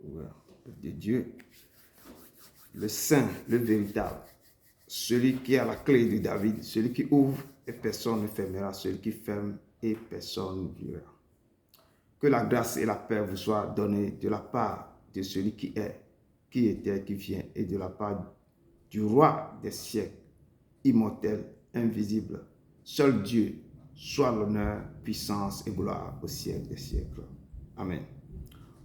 de Dieu, le saint, le véritable, celui qui a la clé de David, celui qui ouvre et personne ne fermera, celui qui ferme et personne n'ouvrira. Que la grâce et la paix vous soient données de la part de celui qui est, qui était, qui vient, et de la part du roi des siècles, immortel, invisible, seul Dieu, soit l'honneur, puissance et gloire au siècle des siècles. Amen.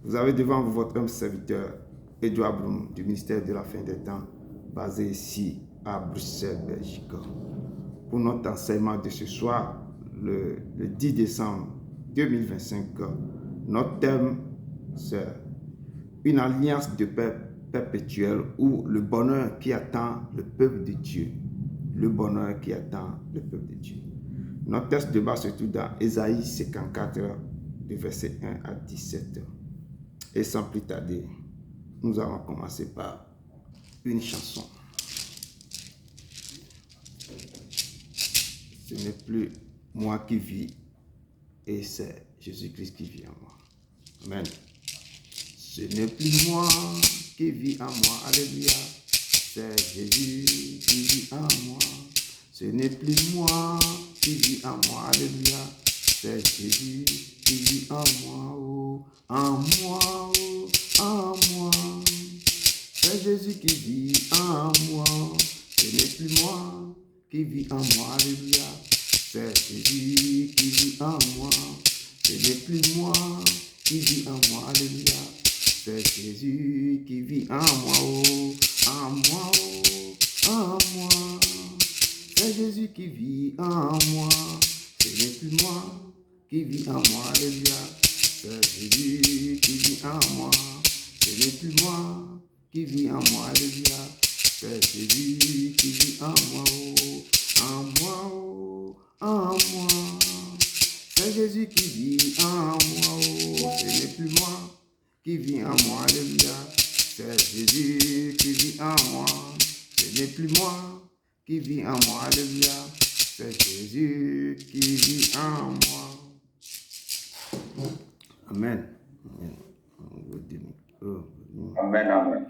Vous avez devant vous votre humble serviteur, Edouard Blum, du ministère de la fin des temps, basé ici à Bruxelles, Belgique. Pour notre enseignement de ce soir, le 10 décembre 2025, notre thème, c'est une alliance de paix perpétuelle ou le bonheur qui attend le peuple de Dieu. Le bonheur qui attend le peuple de Dieu. Notre texte de base se trouve dans Ésaïe 54, du verset 1 à 17. Et sans plus tarder, nous allons commencer par une chanson. Ce n'est plus moi qui vis, et c'est Jésus-Christ qui vit en moi. Amen. Ce n'est plus moi qui vis en moi, alléluia, c'est Jésus qui vit en moi. Ce n'est plus moi qui vis en moi, alléluia, c'est Jésus qui vit en moi, oh, en moi, oh, en moi. C'est Jésus qui vit en moi, ce n'est plus moi qui vit en moi, alléluia, c'est Jésus qui vit en moi. Ce n'est plus moi qui vit en moi, alléluia, c'est Jésus qui vit en moi, oh, en moi, oh, en moi. C'est Jésus qui vit en moi, ce n'est plus moi qui vit en moi, alléluia, c'est Jésus qui vit en moi, ce n'est plus moi qui vit en moi, alléluia, c'est Jésus qui vit en moi, oh, en moi, oh, en moi. C'est Jésus qui vit en moi, oh, ce n'est plus moi qui vit en moi, alléluia, c'est Jésus qui vit en moi, ce n'est plus moi qui vit en moi, alléluia, c'est Jésus qui vit en moi. Amen. Amen, amen.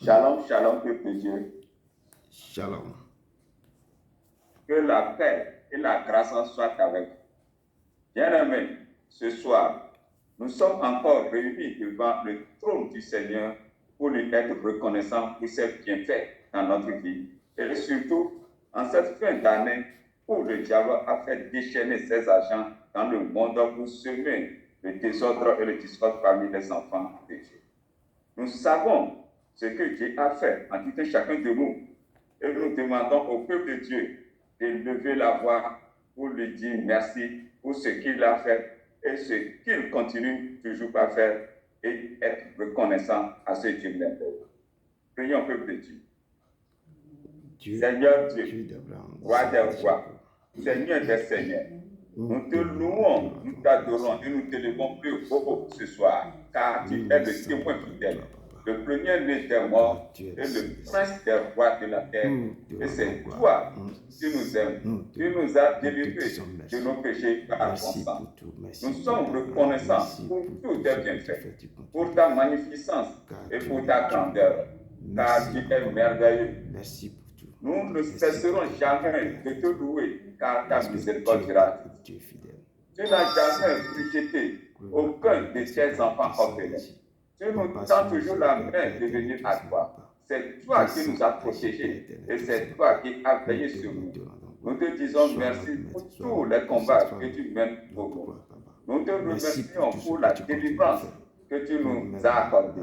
Shalom, shalom, peuple de Dieu. Shalom. Que la paix et la grâce soient avec vous. Bien-aimés, ce soir, nous sommes encore réunis devant le trône du Seigneur pour lui être reconnaissants pour ses bienfaits dans notre vie. Et surtout, en cette fin d'année où le diable a fait déchaîner ses agents dans le monde pour semer le désordre et le discorde parmi les enfants de Dieu. Nous savons ce que Dieu a fait en tout un chacun de nous. Et nous demandons au peuple de Dieu de lever la voix pour lui dire merci pour ce qu'il a fait et ce qu'il continue toujours à faire et être reconnaissant à ce Dieu merveilleux. Prions au peuple de Dieu. Seigneur Dieu, roi des rois, Seigneur des seigneurs, nous te louons, nous t'adorons et nous te levons plus haut ce soir, car tu es le témoin fidèle, le premier-né des morts et le prince des rois de la terre. Et c'est toi qui nous aimes. Tu nous as délivrés de nos péchés par ton sang. Nous sommes reconnaissants pour tous tes bienfaits, pour ta magnificence et pour ta grandeur, car tu es merveilleux. Nous ne cesserons jamais de te louer, car ta miséricorde sera. Tu n'as jamais rejeté aucun de tes enfants orphelins. Tu nous tends toujours la main de venir à toi. C'est toi qui nous as protégés et c'est toi qui as veillé sur nous. Nous te disons merci pour tous les combats que tu mènes pour nous. Nous te remercions pour la délivrance que tu nous as accordée.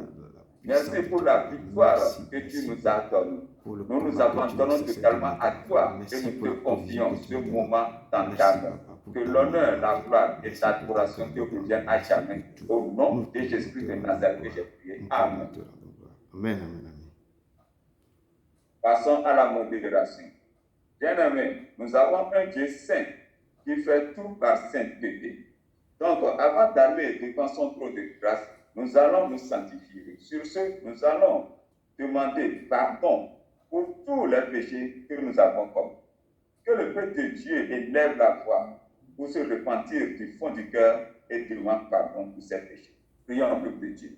Merci pour la victoire que tu nous as donnée. Nous nous abandonnons totalement à toi et nous te confions ce moment dans ta main. Que l'honneur, la gloire et l'adoration te reviennent à jamais. Au nom de Jésus de Nazareth que j'ai prié. Amen. Amen, amen, amen. Passons à la modération. Bien-aimés, nous avons un Dieu saint qui fait tout par sainteté. Donc, avant d'aller devant son trône de grâce, nous allons nous sanctifier. Sur ce, nous allons demander pardon pour tous les péchés que nous avons commis. Que le peuple de Dieu élève la voix pour se repentir du fond du cœur et demander pardon pour ses péchés. Prions, peuple de Dieu.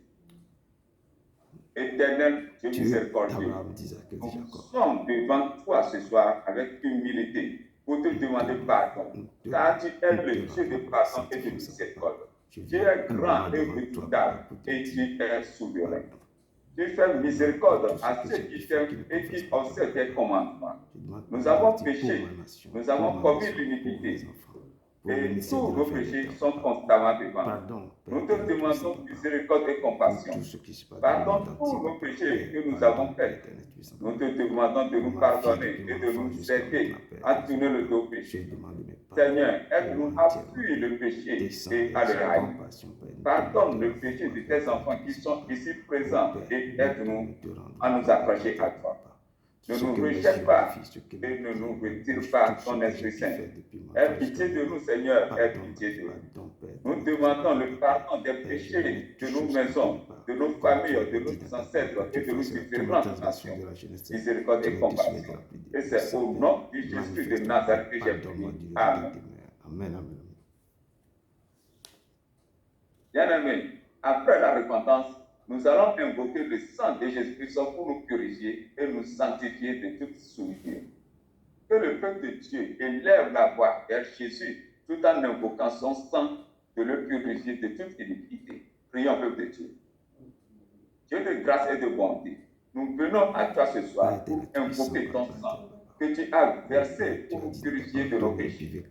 Éternel Dieu Dieu miséricordieux, d'Abraham, d'Isaac et de nous Jacob. sommes devant toi ce soir avec humilité pour te demander pardon, car tu es le Dieu de pardon et de miséricorde. Tu es grand et redoutable et tu es souverain. Tu fais miséricorde à ceux qui t'aiment et qui observent tes commandements. Nous avons péché, nous avons commis l'iniquité, et tous nos péchés sont constamment devant nous. Nous te demandons miséricorde et compassion. Pardonne tous nos péchés que nous avons faits. Nous te demandons de nous pardonner et de nous aider à tourner le dos au péché. Seigneur, aide-nous à fuir le péché et à le haïr. Pardonne le péché de tes enfants qui sont ici présents et aide-nous à nous accrocher à toi. Ne nous rejette pas et ne nous retire pas ton Esprit Saint. Aie pitié de nous, Seigneur, aie pitié de nous. Nous demandons le pardon des péchés de nos maisons, de nos familles, de nos ancêtres et de nos différentes nations. Miséricorde et compassion. Et c'est au nom de Jésus de Nazareth que j'ai prié. Amen. Amen. Bien-aimés, après la repentance, nous allons invoquer le sang de Jésus-Christ pour nous purifier et nous sanctifier de toute souillure. Que le peuple de Dieu élève la voix vers Jésus tout en invoquant son sang de le purifier de toute iniquité. Prions, peuple de Dieu. Dieu de grâce et de bonté, nous venons à toi ce soir pour invoquer ton sang que tu as versé pour nous purifier de nos péchés.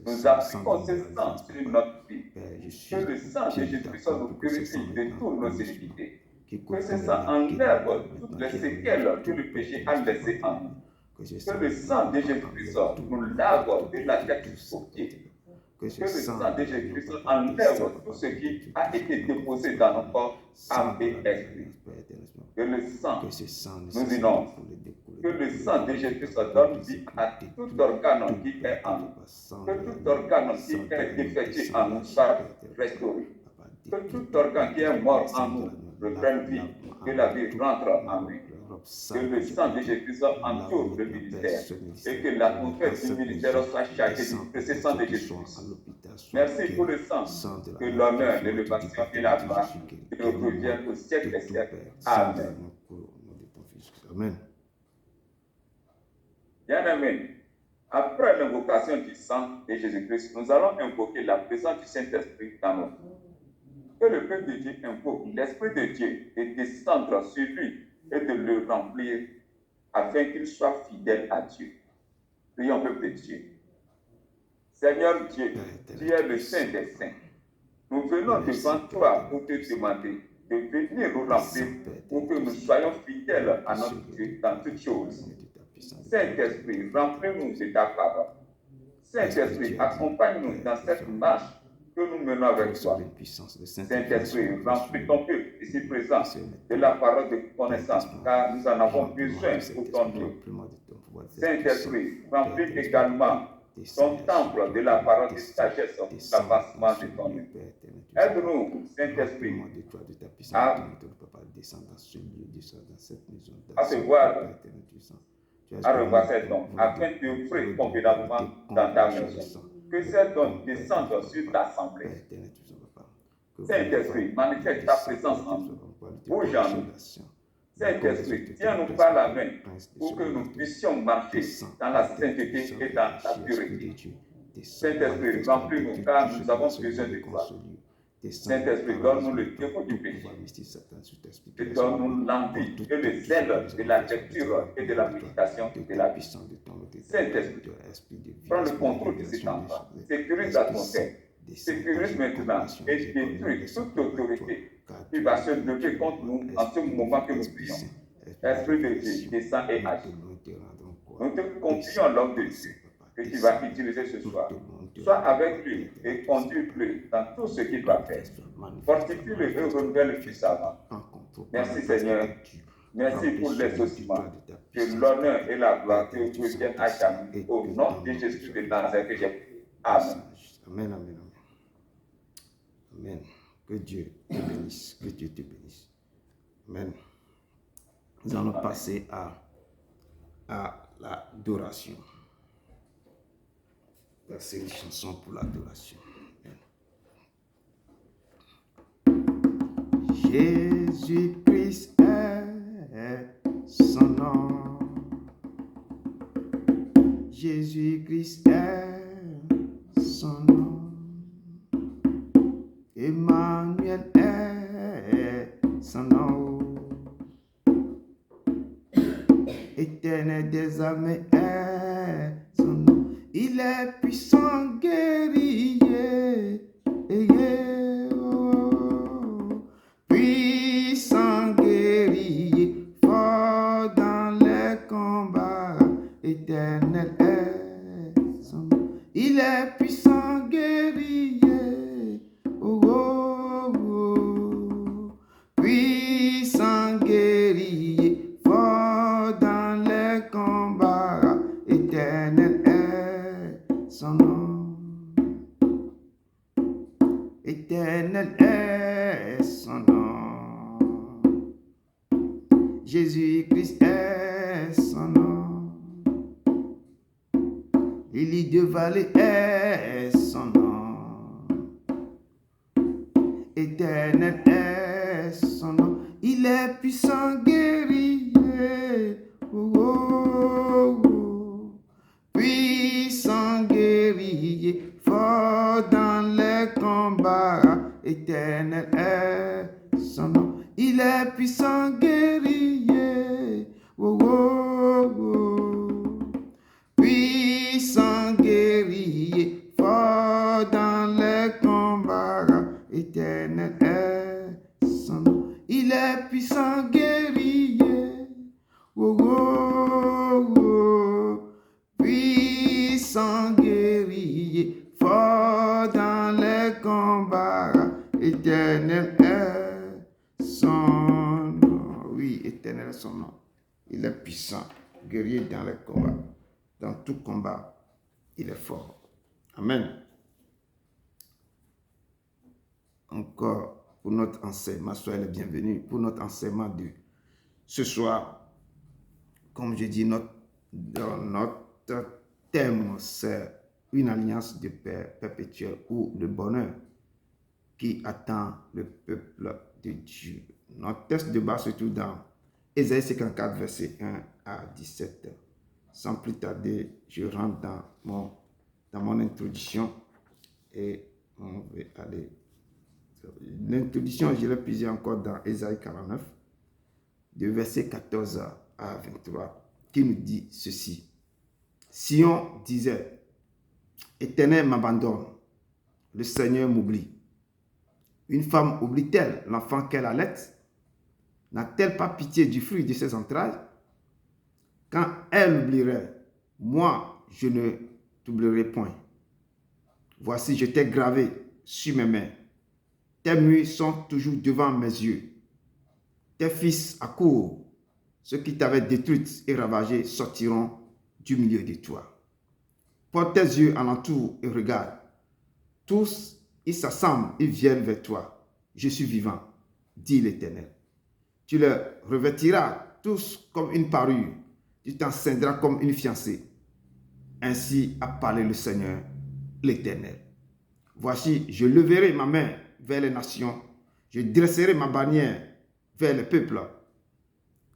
Nous appliquons ce sang sur notre vie. Que le sang de Jésus-Christ nous purifie de toutes nos iniquités. Que ce sang enlève toutes les séquelles que le péché a laissées en nous. Que le sang de Jésus-Christ nous lave de la tête aux pieds. Que le sang de Jésus-Christ enlève tout ce qui a été déposé dans nos corps, âme et esprit. Que le sang nous inonde. Que le sang de Jésus-Christ donne vie à tout organe qui est en nous. Que tout organe qui est défectué en nous soit restauré. Que tout organe qui est mort en nous reprenne vie. Que la vie rentre en nous. Que le sang de Jésus-Christ entoure le ministère et que la conquête du ministère soit chargée de ce sang de Jésus-Christ. Merci pour le sang, que l'honneur, l'élévation et la gloire te reviennent au siècle des siècles. Amen. Amen. Bien-aimés, après l'invocation du sang de Jésus-Christ, nous allons invoquer la présence du Saint-Esprit dans nos vies. Que le peuple de Dieu invoque l'Esprit de Dieu et descendre sur lui et de le remplir afin qu'il soit fidèle à Dieu. Prions, peuple de Dieu. Seigneur Dieu, tu es le Saint des Saints. Nous venons devant toi pour te demander de venir nous remplir pour que nous soyons fidèles à notre Dieu dans toutes choses. Saint-Esprit, remplis-nous de ta parole. Saint-Esprit, accompagne-nous dans cette marche que nous menons avec toi. Saint-Esprit, remplis ton peuple ici présent de la parole de connaissance, car nous en avons besoin pour ton nom. Saint-Esprit, remplis également ton temple de la parole de sagesse pour l'avancement de ton nom. Aide-nous, Saint-Esprit, à se voir, à revoir ces dons, afin d'offrir convenablement dans ta maison. Que ces dons descendent sur l'assemblée. Saint-Esprit, manifeste ta présence en nous. Bouge en nous. Saint-Esprit, tiens-nous par la main pour que nous puissions marcher dans la sainteté et dans la pureté. Saint-Esprit, remplis-nous car nous avons besoin de toi. Saint-Esprit, donne-nous le défaut du péché. Et donne-nous l'envie et le zèle de la lecture et de la méditation de la vie. Saint-Esprit, prends le contrôle de cet enfant. Sécurise l'atmosphère. Sécurise maintenant et détruis toute autorité qui va se lever contre nous en ce moment que nous prions. Esprit de Dieu, descend et agit. Nous te confions l'homme de Dieu que tu vas utiliser ce soir. Sois avec lui et conduis-le dans tout ce qu'il va faire. Fortifie-le et renouvelle-le puissamment. Merci Seigneur. Merci pour l'exaucement. Que l'honneur et la gloire te reviennent à jamais. Au nom de Jésus de Nazareth que j'ai prié. Amen. Amen, amen, amen. Amen. Que Dieu te bénisse. Que Dieu te bénisse. Amen. Nous allons passer à l'adoration. C'est une chanson pour l'adoration. Amen. Jésus-Christ est son nom. Jésus-Christ est son nom. Emmanuel est son nom. Éternel des armées est son nom. Il est puissant, guerrier. Puissant, guerrier, fort dans les combats. Éternel est son nom. Il est puissant, guerrier. Puissant, guerrier, fort dans les combats. Éternel est son nom. Éternel est son nom. Jésus-Christ est son nom. Lily de vallée est son nom. Éternel est son nom. Il est puissant, guerrier. Puissant, guerrier, fort dans les combats. Éternel est son nom. Il est puissant, guerrier. Puissant, guerrier, fort dans les combats. Éternel est son nom. Il est puissant, guerrier. Puissant, guerrier, fort dans les combats. Éternel est son nom. Oui, éternel est son nom. Il est puissant, guerrier dans les combats. Dans tout combat, il est fort. Amen. Encore pour notre enseignement, soyez les bienvenus. Pour notre enseignement de ce soir, comme je dis, notre thème, c'est une alliance de paix perpétuelle ou le bonheur qui attend le peuple de Dieu. Notre texte de base se trouve dans Ésaïe 54, verset 1 à 17. Sans plus tarder, je rentre dans mon introduction et on va aller. L'introduction, je l'ai puisée encore dans Ésaïe 49, de verset 14 à 23, qui nous dit ceci. Sion disait, Éternel m'abandonne, le Seigneur m'oublie. Une femme oublie-t-elle l'enfant qu'elle allait? N'a-t-elle pas pitié du fruit de ses entrailles? Quand elle oublierait, moi, je ne t'oublierai point. Voici, je t'ai gravé sur mes mains. Tes murs sont toujours devant mes yeux. Tes fils accourent. Ceux qui t'avaient détruite et ravagée sortiront du milieu de toi. Porte tes yeux alentour et regarde. Tous, ils s'assemblent, ils viennent vers toi. Je suis vivant, dit l'Éternel. Tu les revêtiras tous comme une parure. Tu t'enceindras comme une fiancée. Ainsi a parlé le Seigneur, l'Éternel. Voici, je leverai ma main vers les nations. Je dresserai ma bannière vers les peuples.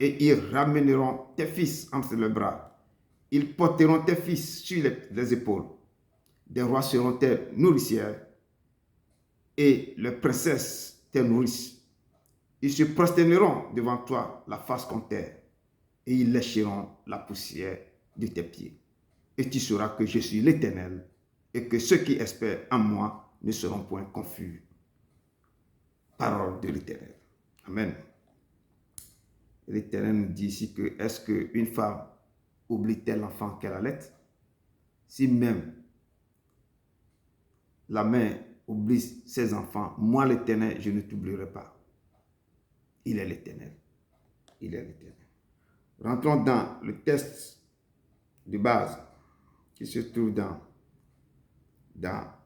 Et ils ramèneront tes fils entre leurs bras. Ils porteront tes fils sur les épaules. Des rois seront tes nourricières. Et les princesses tes nourrices. Ils se prosterneront devant toi la face contre terre. Et ils lécheront la poussière de tes pieds. Et tu sauras que je suis l'Éternel. Et que ceux qui espèrent en moi ne seront point confus. Parole de l'Éternel. Amen. L'Éternel nous dit ici que est-ce qu'une femme oublie-t-elle l'enfant qu'elle allait? Si même la mère oublie ses enfants, moi l'Éternel, je ne t'oublierai pas. Il est l'Éternel. Il est l'Éternel. Rentrons dans le texte de base qui se trouve dans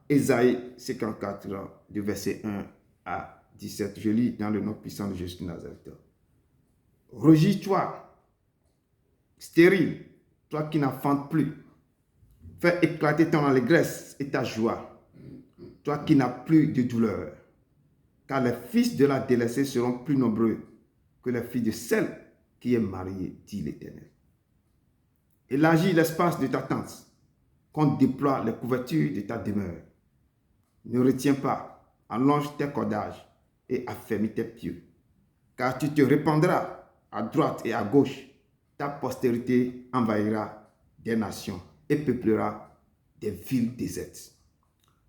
Ésaïe 54, du verset 1 à 17. Je lis dans le nom puissant de Jésus de Nazareth. Rugis-toi, stérile, toi qui n'enfantes plus. Fais éclater ton allégresse et ta joie, toi qui n'as plus de douleur. car les fils de la délaissée seront plus nombreux que les filles de celle qui est mariée, dit l'Éternel. Élargis l'espace de ta tente, qu'on déploie les couvertures de ta demeure. Ne retiens pas, allonge tes cordages et affermis tes pieds, car tu te répandras à droite et à gauche. Ta postérité envahira des nations et peuplera des villes désertes.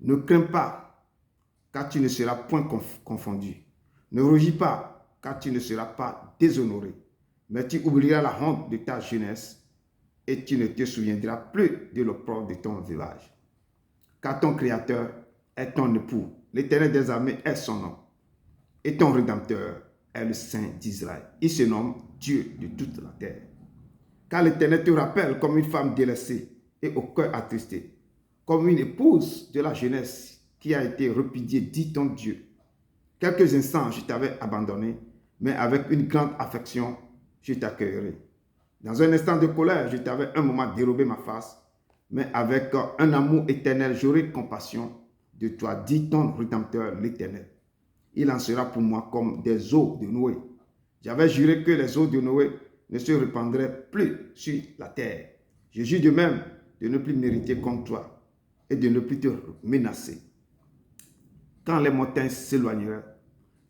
Ne crains pas, car tu ne seras point confondu. Ne rougis pas, car tu ne seras pas déshonoré. Mais tu oublieras la honte de ta jeunesse et tu ne te souviendras plus de l'opprobre de ton village. Car ton Créateur est ton époux, l'Éternel des armées est son nom, et ton Rédempteur est le Saint d'Israël. Il se nomme Dieu de toute la terre. Car l'Éternel te rappelle comme une femme délaissée et au cœur attristé, comme une épouse de la jeunesse qui a été repudiée, dit ton Dieu. Quelques instants, je t'avais abandonné, mais avec une grande affection, je t'accueillerai. Dans un instant de colère, je t'avais un moment dérobé ma face, mais avec un amour éternel, j'aurai compassion de toi, dit ton Rédempteur, l'Éternel. Il en sera pour moi comme des eaux de Noé. J'avais juré que les eaux de Noé ne se répandraient plus sur la terre. Je jure de même de ne plus mériter comme toi et de ne plus te menacer. Quand les montagnes s'éloigneraient,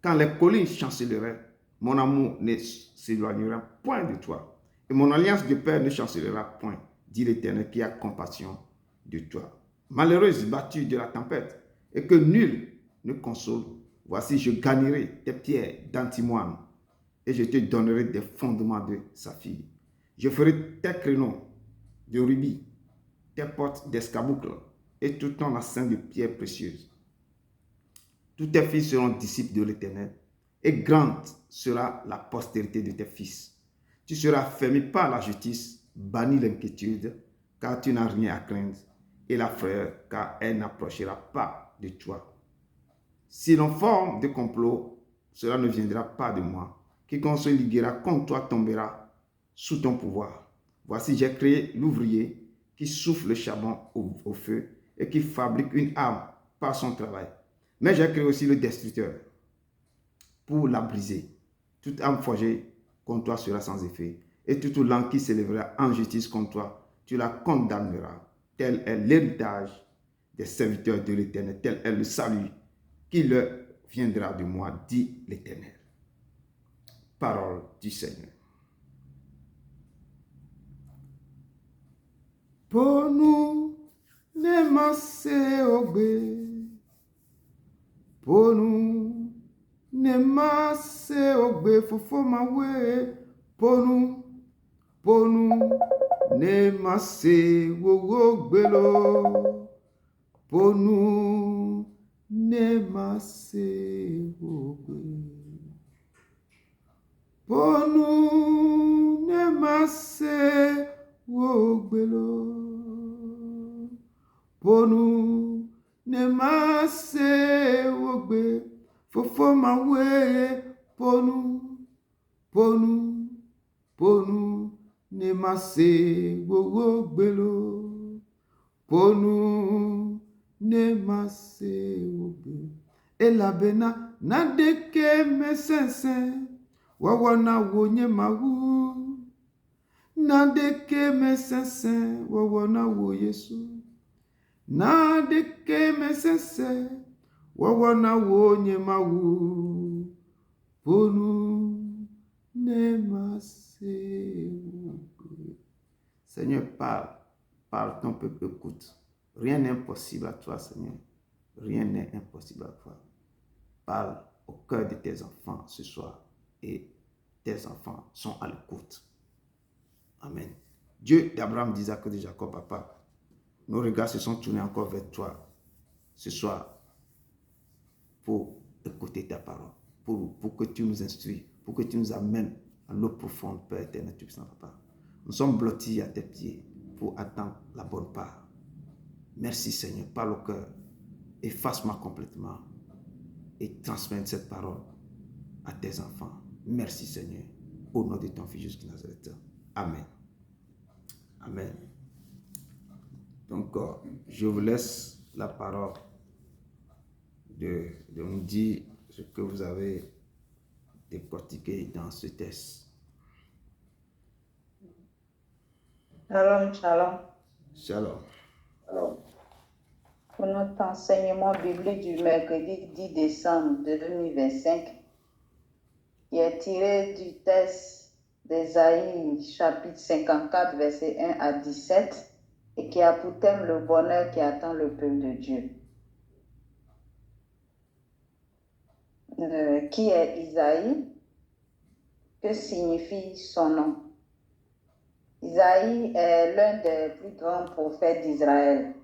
quand les collines chanceleraient, mon amour ne s'éloignera point de toi. Et mon alliance de paix ne chancelera point, dit l'Éternel qui a compassion de toi. Malheureuse battue de la tempête, et que nul ne console, voici je gagnerai tes pierres d'antimoine, et je te donnerai des fondements de saphir. Je ferai tes créneaux de rubis, tes portes d'escarboucle, et tout ton enceinte de pierres précieuses. Tous tes fils seront disciples de l'Éternel, et grande sera la postérité de tes fils. Tu seras fermé par la justice, banni l'inquiétude, car tu n'as rien à craindre, et la frayeur, car elle n'approchera pas de toi. Si l'on forme des complots, cela ne viendra pas de moi. Quiconque se liguera contre toi tombera sous ton pouvoir. Voici, j'ai créé l'ouvrier qui souffle le charbon au feu et qui fabrique une arme par son travail. Mais j'ai créé aussi le destructeur pour la briser. Toute arme forgée contre toi sera sans effet, et toute langue qui s'élèvera en justice contre toi, tu la condamneras. Tel est l'héritage des serviteurs de l'Éternel, tel est le salut qui leur viendra de moi, dit l'Éternel. Parole du Seigneur. Pour nous, ne masse ogbe. Pour nous, ne masse ogbe fofo mawe. Pour nous, ne masse ogbe lo. Pour nous, ne masse ogbe. Pour nous, ne masse ogbe lo. Pour nous, ne masse ogbe fofo mawe. Pour nous, ne masse ogbe lo. Pour nous, ne masse ogbe. Et la bena na deke me sense. Wawa na wonye mawu. Na deke me sense. Wawa na wo Yesu. Na deke me sense. Wawa na wonye mawu. Ponu ne masse. Seigneur, parle. Parle, ton peuple écoute. Rien n'est impossible à toi, Seigneur. Rien n'est impossible à toi. Parle au cœur de tes enfants ce soir. Et tes enfants sont à l'écoute. Amen. Dieu d'Abraham, d'Isaac et de Jacob, papa, nos regards se sont tournés encore vers toi ce soir pour écouter ta parole, pour que tu nous instruis, pour que tu nous amènes à l'eau profonde, Père éternel, tu puissant, papa. Nous sommes blottis à tes pieds pour attendre la bonne part. Merci Seigneur, parle au cœur, efface-moi complètement et transmets cette parole à tes enfants. Merci Seigneur, au nom de ton Fils Jésus de Nazareth. Amen. Amen. Donc, je vous laisse la parole de nous dire ce que vous avez décortiqué dans ce test. Shalom, shalom. Shalom. Alors, Pour notre enseignement biblique du mercredi 10 décembre 2025, qui est tiré du texte d'Ésaïe, chapitre 54, versets 1 à 17, et qui a pour thème le bonheur qui attend le peuple de Dieu. Qui est Isaïe? Que signifie son nom? Isaïe est l'un des plus grands prophètes d'Israël.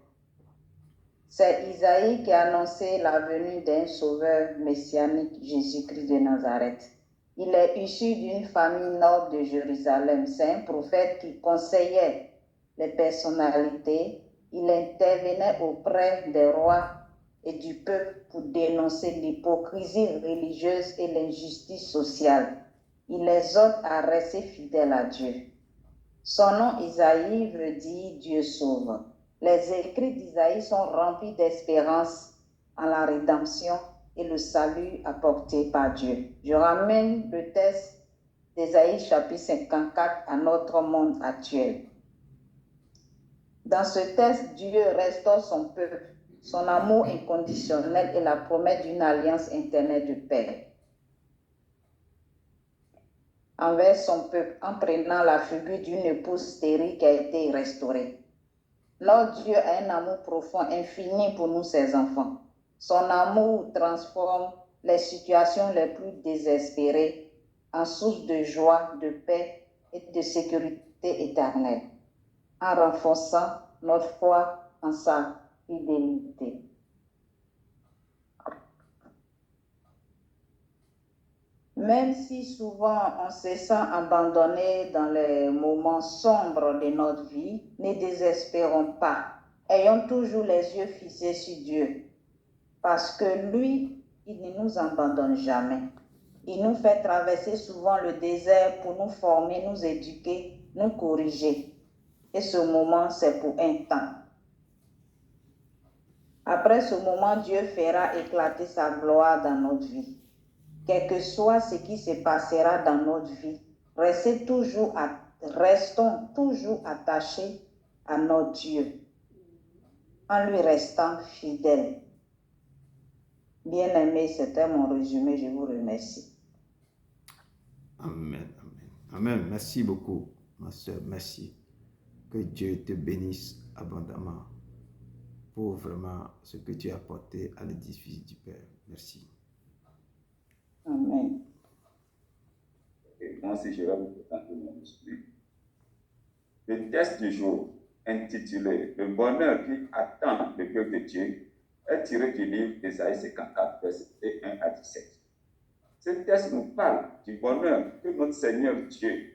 C'est Isaïe qui a annoncé la venue d'un sauveur messianique, Jésus-Christ de Nazareth. Il est issu d'une famille noble de Jérusalem. C'est un prophète qui conseillait les personnalités. Il intervenait auprès des rois et du peuple pour dénoncer l'hypocrisie religieuse et l'injustice sociale. Il exhorte à rester fidèles à Dieu. Son nom Isaïe veut dire Dieu sauve. Les écrits d'Isaïe sont remplis d'espérance en la rédemption et le salut apporté par Dieu. Je ramène le texte d'Isaïe chapitre 54 à notre monde actuel. Dans ce texte, Dieu restaure son peuple, son amour inconditionnel et la promesse d'une alliance éternelle de paix envers son peuple en prenant la figure d'une épouse stérile qui a été restaurée. Notre Dieu a un amour profond, infini pour nous, ses enfants. Son amour transforme les situations les plus désespérées en source de joie, de paix et de sécurité éternelle, en renforçant notre foi en sa fidélité. Même si souvent on se sent abandonné dans les moments sombres de notre vie, ne désespérons pas. Ayons toujours les yeux fixés sur Dieu, parce que lui, il ne nous abandonne jamais. Il nous fait traverser souvent le désert pour nous former, nous éduquer, nous corriger. Et ce moment, c'est pour un temps. Après ce moment, Dieu fera éclater sa gloire dans notre vie. Quel que soit ce qui se passera dans notre vie, restons toujours attachés à notre Dieu, en lui restant fidèles. Bien-aimés, c'était mon résumé, je vous remercie. Amen, amen. Amen. Merci beaucoup, ma soeur. Merci. Que Dieu te bénisse abondamment pour vraiment ce que tu as apporté à l'édifice du Père. Merci. Amen. et moi aussi, je vais vous présenter mon esprit. Le texte du jour, intitulé Le bonheur qui attend le peuple de Dieu, est tiré du livre d'Ésaïe 54, versets 1 à 17. Ce texte nous parle du bonheur que notre Seigneur Dieu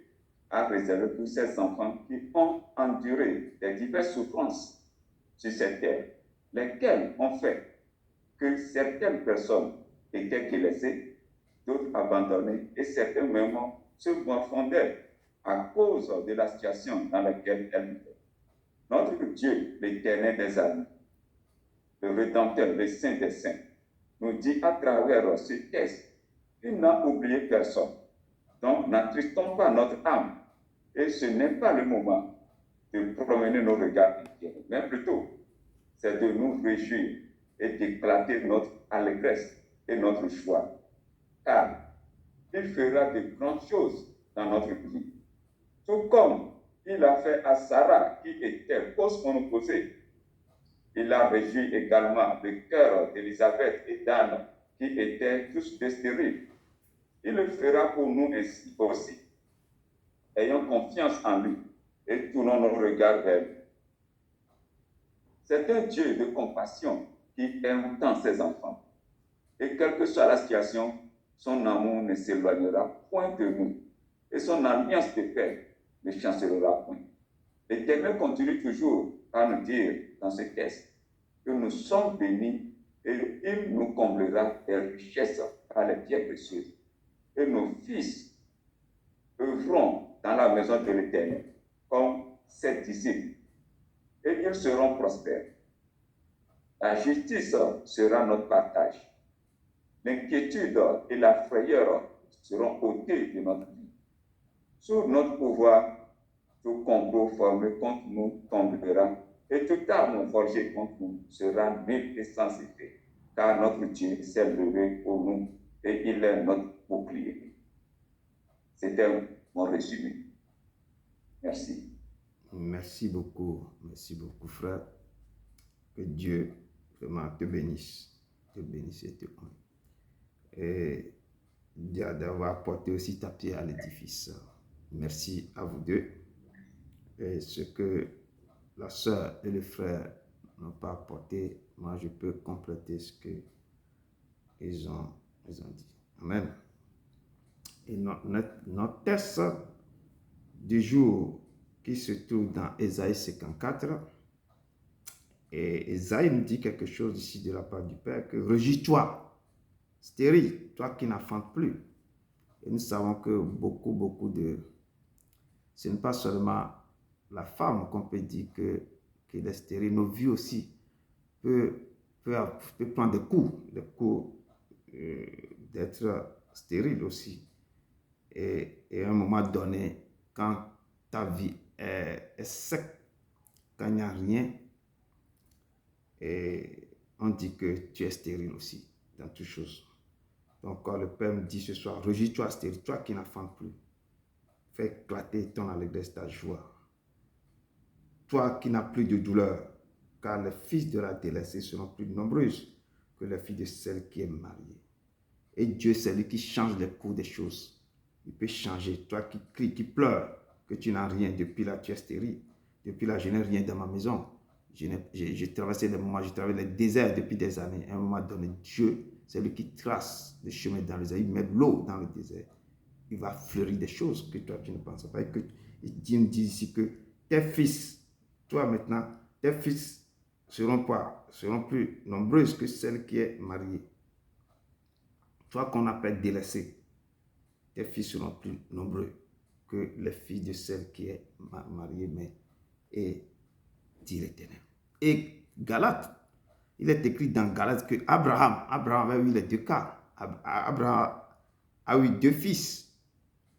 a réservé pour ses enfants qui ont enduré des diverses souffrances sur cette terre, lesquelles ont fait que certaines personnes étaient délaissées, d'autres abandonnées, et certains même se morfondaient à cause de la situation dans laquelle elles vivaient. Notre Dieu, l'Éternel des armées, le Rédempteur, le Saint des Saints, nous dit à travers ce texte qu'il n'a oublié personne. Donc, n'attristons pas notre âme. Et ce n'est pas le moment de promener nos regards intérieurs, mais plutôt, c'est de nous réjouir et d'éclater notre allégresse et notre joie. Car il fera de grandes choses dans notre vie. Tout comme il a fait à Sarah, qui était postmonopausée. Il a réjoui également le cœur d'Élisabeth et d'Anne, qui étaient tous des stériles. Il le fera pour nous ainsi aussi. Ayons confiance en lui et tournons nos regards vers lui. C'est un Dieu de compassion qui aime tant ses enfants. Et quelle que soit la situation, son amour ne s'éloignera point de nous. Et son alliance de paix ne chancelera point. L'Éternel continue toujours à nous dire dans ce texte que nous sommes bénis et il nous comblera des richesses par les pierres précieuses. Et nos fils œuvront dans la maison de l'Éternel comme ses disciples. Et ils seront prospères. La justice sera notre partage. l'inquiétude et la frayeur seront ôtées de notre vie. Sur notre pouvoir, tout complot formé contre nous tombera, et toute arme forgée contre nous sera nulle et sans effet, car notre Dieu s'est levé pour nous et il est notre bouclier. C'était mon résumé. Merci. Merci beaucoup, frère. Que Dieu vraiment te bénisse et te honore. Et d'avoir porté aussi ta pierre à l'édifice. Merci à vous deux. Et ce que la sœur et le frère n'ont pas apporté, moi je peux compléter ce qu'ils ont dit. Amen. Et notre texte du jour qui se trouve dans Ésaïe 54, et Ésaïe nous dit quelque chose ici de la part du Père, que régis-toi, stérile, toi qui n'enfantes plus. Et nous savons que beaucoup de... Ce n'est pas seulement la femme qu'on peut dire qu'elle est stérile. Nos vies aussi peut prendre des coups d'être stérile aussi. Et à un moment donné, quand ta vie est sec, quand il n'y a rien, et on dit que tu es stérile aussi dans toutes choses. Donc quand le Père me dit ce soir, régis-toi stérile, toi qui n'enfantes plus. Fais éclater ton allégresse, ta joie. Toi qui n'as plus de douleur, car les fils de la délaissée seront plus nombreuses que les filles de celle qui est mariée. Et Dieu, c'est lui qui change les cours des choses. Il peut changer. Toi qui cries, qui pleures, que tu n'as rien. Depuis là, tu es stérile. Depuis là, je n'ai rien dans ma maison. J'ai traversé des moments, j'ai traversé les déserts depuis des années. À un moment donné, Dieu, c'est lui qui trace le chemin dans le désert. Il met de l'eau dans le désert. Il va fleurir des choses que toi, tu ne penses pas. Et que Dieu nous dit ici que tes fils, toi maintenant, tes fils seront plus nombreuses que celle qui est mariée. Toi qu'on appelle délaissée, tes fils seront plus nombreux que les filles de celle qui est mariée, mais et dit l'Éternel. Et Galates, il est écrit dans Galates que Abraham avait eu les deux cas. Abraham a eu deux fils,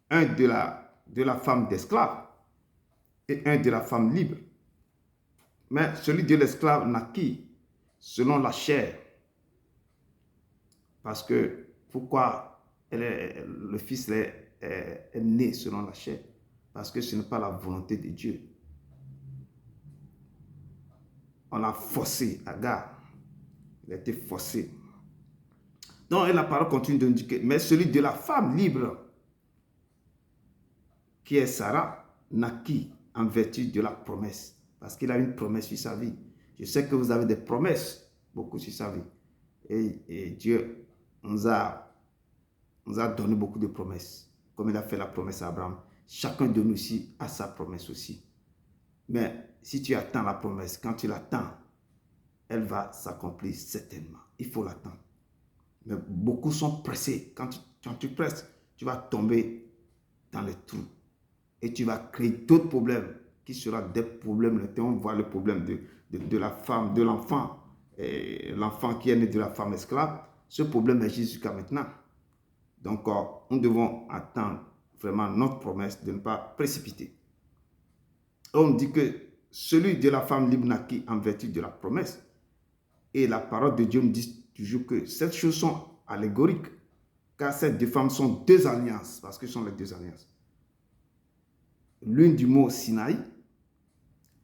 un de la femme d'esclave et un de la femme libre. Mais celui de l'esclave naquit selon la chair. Parce que, pourquoi le fils est né selon la chair? Parce que ce n'est pas la volonté de Dieu. On a forcé Agar. Il a été forcé. Donc, et la parole continue d'indiquer, mais celui de la femme libre, qui est Sarah, naquit en vertu de la promesse. Parce qu'il a une promesse sur sa vie. Je sais que vous avez des promesses, beaucoup sur sa vie. Et Dieu nous a donné beaucoup de promesses. Comme il a fait la promesse à Abraham. Chacun de nous ici a sa promesse aussi. Mais si tu attends la promesse, quand tu l'attends, elle va s'accomplir certainement. Il faut l'attendre. Mais beaucoup sont pressés. Quand tu presses, tu vas tomber dans les trous. Et tu vas créer d'autres problèmes qui seront des problèmes. On voit le problème de la femme, de l'enfant. L'enfant qui est né de la femme esclave. Ce problème est jusqu'à maintenant. Donc, nous devons attendre vraiment notre promesse de ne pas précipiter. On dit que celui de la femme libre naquit en vertu de la promesse. Et la parole de Dieu nous dit toujours que ces choses sont allégoriques. Car ces deux femmes sont deux alliances. Parce que ce sont les deux alliances. L'une du mot Sinaï,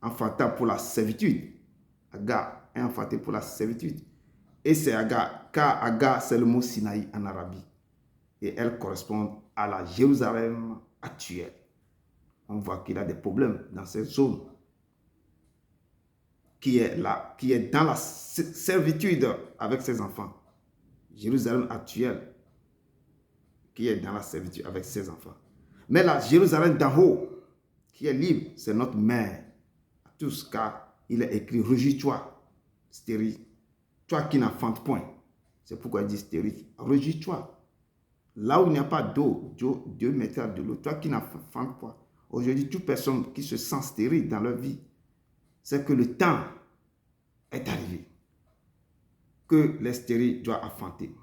enfanta pour la servitude. Agar est enfantée pour la servitude. Et c'est Agar, car Agar c'est le mot Sinaï en Arabie. Et elle correspond à la Jérusalem actuelle. On voit qu'il a des problèmes dans cette zone qui est dans la servitude avec ses enfants. Jérusalem actuelle qui est dans la servitude avec ses enfants. Mais la Jérusalem d'en haut, qui est libre, c'est notre mère. À tous, car il est écrit, régis-toi, stérile. Toi qui n'enfantes point. C'est pourquoi il dit stérile. Régis-toi. Là où il n'y a pas d'eau, Dieu mettra de l'eau. Toi qui n'enfantes point. Aujourd'hui, toute personne qui se sent stérile dans leur vie, c'est que le temps est arrivé. Que les stériles doivent enfanter.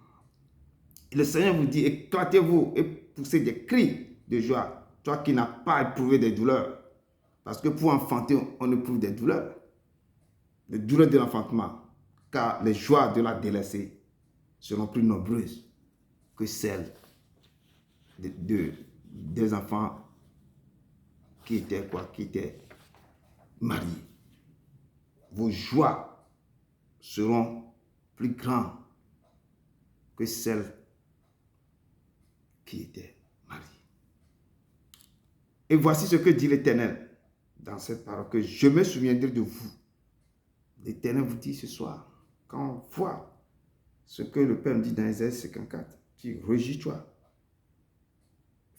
Le Seigneur vous dit, éclatez-vous et poussez des cris de joie, toi qui n'as pas éprouvé des douleurs. Parce que pour enfanter, on éprouve des douleurs de l'enfantement, car les joies de la délaissée seront plus nombreuses que celles des enfants qui étaient mariés. Vos joies seront plus grandes que celles qui étaient mariées. Et voici ce que dit l'Éternel dans cette parole, que je me souviendrai de vous. L'Éternel vous dit ce soir, quand on voit ce que le Père dit dans Isaïe 54, tu réjouis-toi.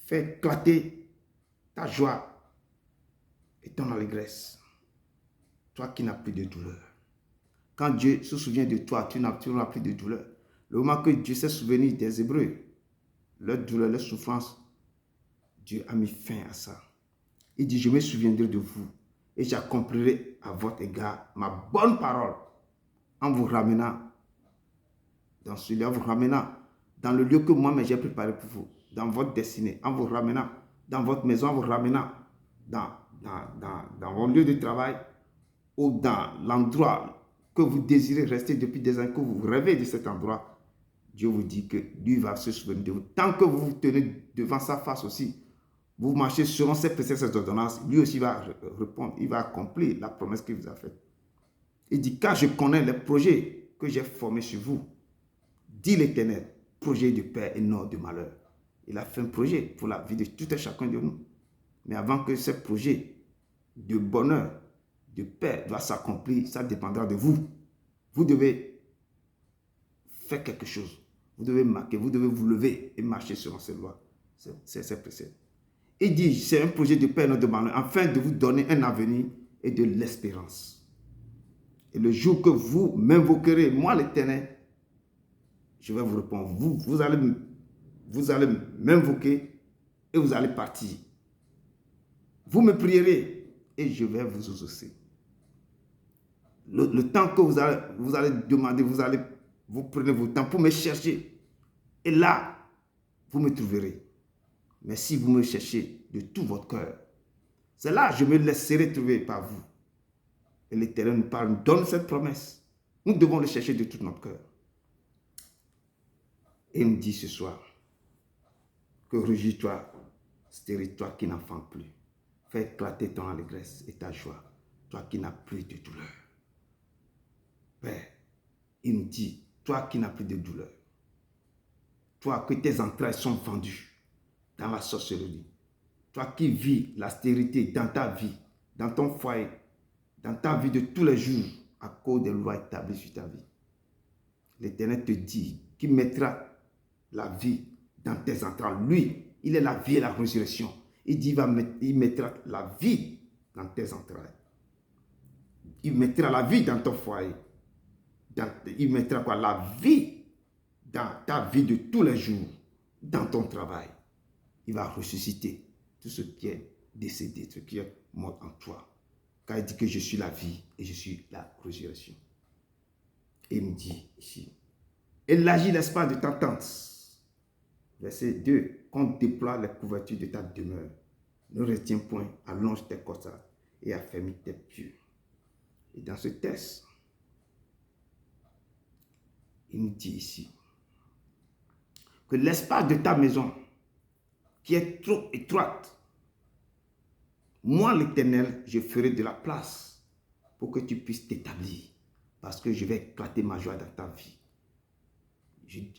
Fais éclater ta joie et ton allégresse. Toi qui n'as plus de douleur. Quand Dieu se souvient de toi, tu n'auras plus de douleur. Le moment que Dieu s'est souvenu des Hébreux, leur douleur, leur souffrance, Dieu a mis fin à ça. Il dit, je me souviendrai de vous et j'accomplirai à votre égard ma bonne parole en vous ramenant dans celui-là, en vous ramenant dans le lieu que moi-même j'ai préparé pour vous, dans votre destinée, en vous ramenant dans votre maison, en vous ramenant dans vos lieux de travail ou dans l'endroit que vous désirez rester depuis des années, que vous rêvez de cet endroit. Dieu vous dit que lui va se souvenir de vous. Tant que vous vous tenez devant sa face aussi, vous marchez selon ses préceptes, ses ordonnances, lui aussi va répondre, il va accomplir la promesse qu'il vous a faite. Il dit, car je connais les projets que j'ai formés sur vous, dit l'Éternel, projet de paix et non de malheur. Il a fait un projet pour la vie de tout et chacun de nous. Mais avant que ce projet de bonheur, de paix doit s'accomplir, ça dépendra de vous. Vous devez faire quelque chose. Vous devez marquer, vous devez vous lever et marcher selon ces lois, ces préceptes. Il dit, c'est un projet de paix et non de malheur, afin de vous donner un avenir et de l'espérance. Et le jour que vous m'invoquerez, moi l'Éternel, je vais vous répondre. Vous allez m'invoquer et vous allez partir. Vous me prierez et je vais vous exaucer. Le temps que vous allez demander, vous prenez votre temps pour me chercher. Et là, vous me trouverez. Mais si vous me cherchez de tout votre cœur, c'est là que je me laisserai trouver par vous. Et l'Éternel nous parle, nous donne cette promesse. Nous devons le chercher de tout notre cœur. Et il nous dit ce soir que réjouis-toi, stérile, toi qui n'enfantes plus. Fais éclater ton allégresse et ta joie, toi qui n'as plus de douleur. Père, il nous dit, toi qui n'as plus de douleur, toi que tes entrailles sont vendues dans la sorcellerie, toi qui vis l'austérité dans ta vie, dans ton foyer, dans ta vie de tous les jours, à cause des lois établies sur ta vie. L'Éternel te dit qu'il mettra la vie dans tes entrailles. Lui, il est la vie et la résurrection. Il dit il mettra la vie dans tes entrailles. Il mettra la vie dans ton foyer. Il mettra quoi? La vie dans ta vie de tous les jours, dans ton travail. Il va ressusciter tout ce qui est décédé, ce qui est mort en toi. Car il dit que je suis la vie et je suis la résurrection. Et il me dit ici, élargis l'espace de ta tente. Verset 2, qu'on déploie les couvertures de ta demeure. Ne retiens point, allonge tes corsets et affermis tes pieds. Et dans ce texte, il nous dit ici que l'espace de ta maison, qui est trop étroite, moi l'Éternel, je ferai de la place pour que tu puisses t'établir, parce que je vais éclater ma joie dans ta vie.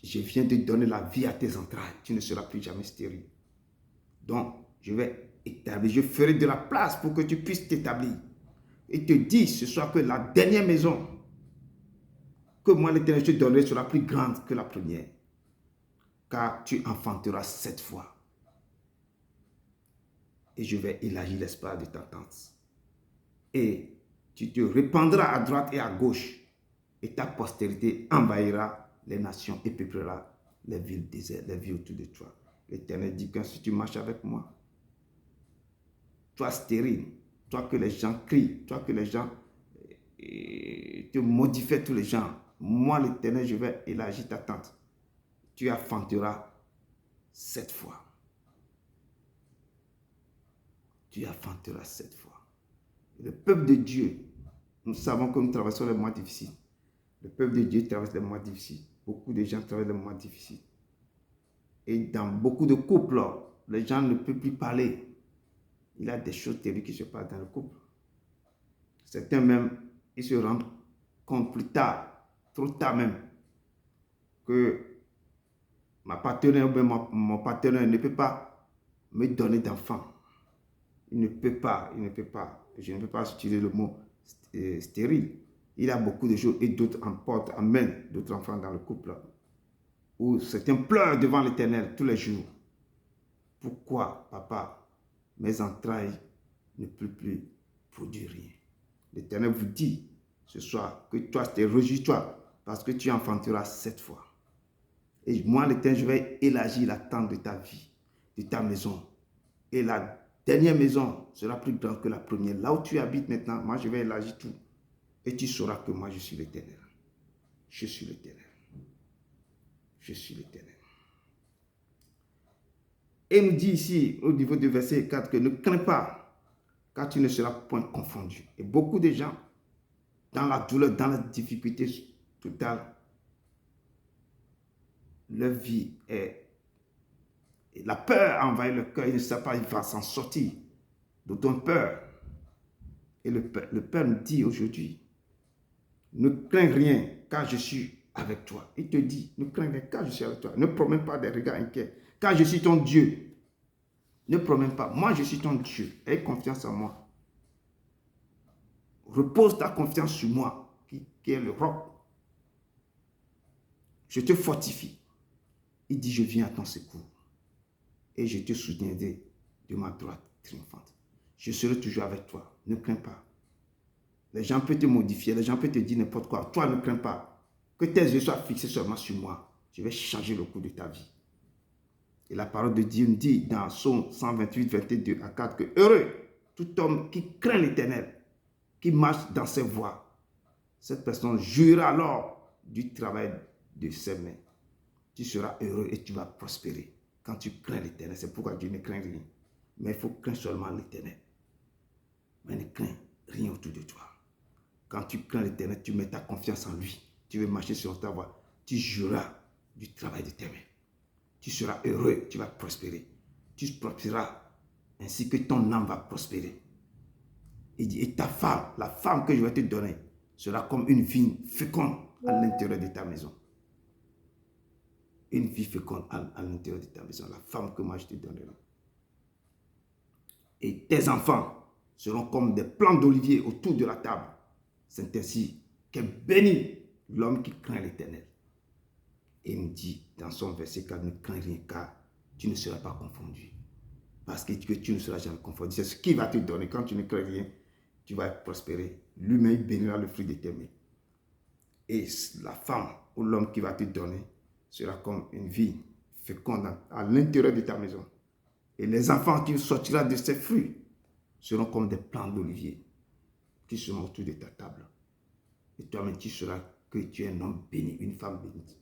Je viens de donner la vie à tes entrailles, tu ne seras plus jamais stérile. Donc, je vais établir, je ferai de la place pour que tu puisses t'établir. Et te dis ce soir que la dernière maison que moi l'Éternel te donnerai sera plus grande que la première, car tu enfanteras 7 fois. Et je vais élargir l'espace de ta tente. Et tu te répandras à droite et à gauche, et ta postérité envahira les nations et peuplera les villes désertes, les villes autour de toi. L'Éternel dit que si tu marches avec moi, toi stérile, toi que les gens crient, toi que les gens te modifient tous les gens, moi l'Éternel, je vais élargir ta tente. tu enfanteras 7 fois. Tu enfanteras 7 fois. Le peuple de Dieu, nous savons que nous traversons les mois difficiles. Le peuple de Dieu traverse les mois difficiles. Beaucoup de gens traversent les mois difficiles. Et dans beaucoup de couples, les gens ne peuvent plus parler. Il y a des choses terribles qui se passent dans le couple. Certains même, ils se rendent compte plus tard, trop tard même, que ma partenaire ou bien mon partenaire ne peut pas me donner d'enfants. Il ne peut pas. Je ne peux pas utiliser le mot stérile. Il y a beaucoup de choses et d'autres amènent d'autres enfants dans le couple. Où certains pleurent devant l'Éternel tous les jours. Pourquoi, papa, mes entrailles ne peuvent plus produire rien? L'Éternel vous dit ce soir que toi, réjouis-toi parce que tu enfanteras 7 fois. Et moi, l'Éternel, je vais élargir la tente de ta vie, de ta maison. Et la dernière maison sera plus grande que la première. Là où tu habites maintenant, moi, je vais élargir tout. Et tu sauras que moi, je suis l'Éternel. Je suis l'Éternel. Je suis l'Éternel. Et il nous dit ici, au niveau du verset 4, que ne crains pas, car tu ne seras point confondu. Et beaucoup de gens, dans la douleur, dans la difficulté totale, leur vie est... La peur envahit le cœur, il ne sait pas, il va s'en sortir. D'autant peur. Et le Père nous dit aujourd'hui, ne crains rien, car je suis avec toi. Il te dit, ne crains rien, car je suis avec toi. Ne promène pas des regards inquiets, car je suis ton Dieu. Ne promène pas, moi je suis ton Dieu. Aie confiance en moi. Repose ta confiance sur moi, qui est le roc. Je te fortifie. Il dit, je viens à ton secours. Et je te soutiendrai de ma droite triomphante. Je serai toujours avec toi. Ne crains pas. Les gens peuvent te modifier, les gens peuvent te dire n'importe quoi. Toi, ne crains pas. Que tes yeux soient fixés seulement sur moi. Je vais changer le cours de ta vie. Et la parole de Dieu nous dit dans Psaume 128, 22 à 4 que heureux tout homme qui craint l'Éternel, qui marche dans ses voies. Cette personne jouira alors du travail de ses mains. Tu seras heureux et tu vas prospérer. Quand tu crains l'Éternel, c'est pourquoi Dieu ne craint rien. Mais il faut craindre seulement l'Éternel. Mais ne crains rien autour de toi. Quand tu crains l'Éternel, tu mets ta confiance en lui. Tu veux marcher sur ta voie. Tu jouiras du travail de tes mains. Tu seras heureux, tu vas prospérer. Tu prospéreras ainsi que ton âme va prospérer. Il dit, et ta femme, la femme que je vais te donner, sera comme une vigne féconde à l'intérieur de ta maison. Une vie féconde à l'intérieur de ta maison. La femme que moi je te donnerai. Et tes enfants seront comme des plants d'olivier autour de la table. C'est ainsi qu'est béni l'homme qui craint l'Éternel. Et il nous dit dans son verset 4, ne crains rien car tu ne seras pas confondu. Parce que tu ne seras jamais confondu. C'est ce qu'il va te donner. Quand tu ne crains rien, tu vas prospérer. Lui-même bénira le fruit de tes mains. Et la femme ou l'homme qui va te donner sera comme une vie féconde à l'intérieur de ta maison. Et les enfants qui sortiront de ces fruits seront comme des plants d'olivier qui seront autour de ta table. Et toi-même, tu sauras que tu es un homme béni, une femme bénie.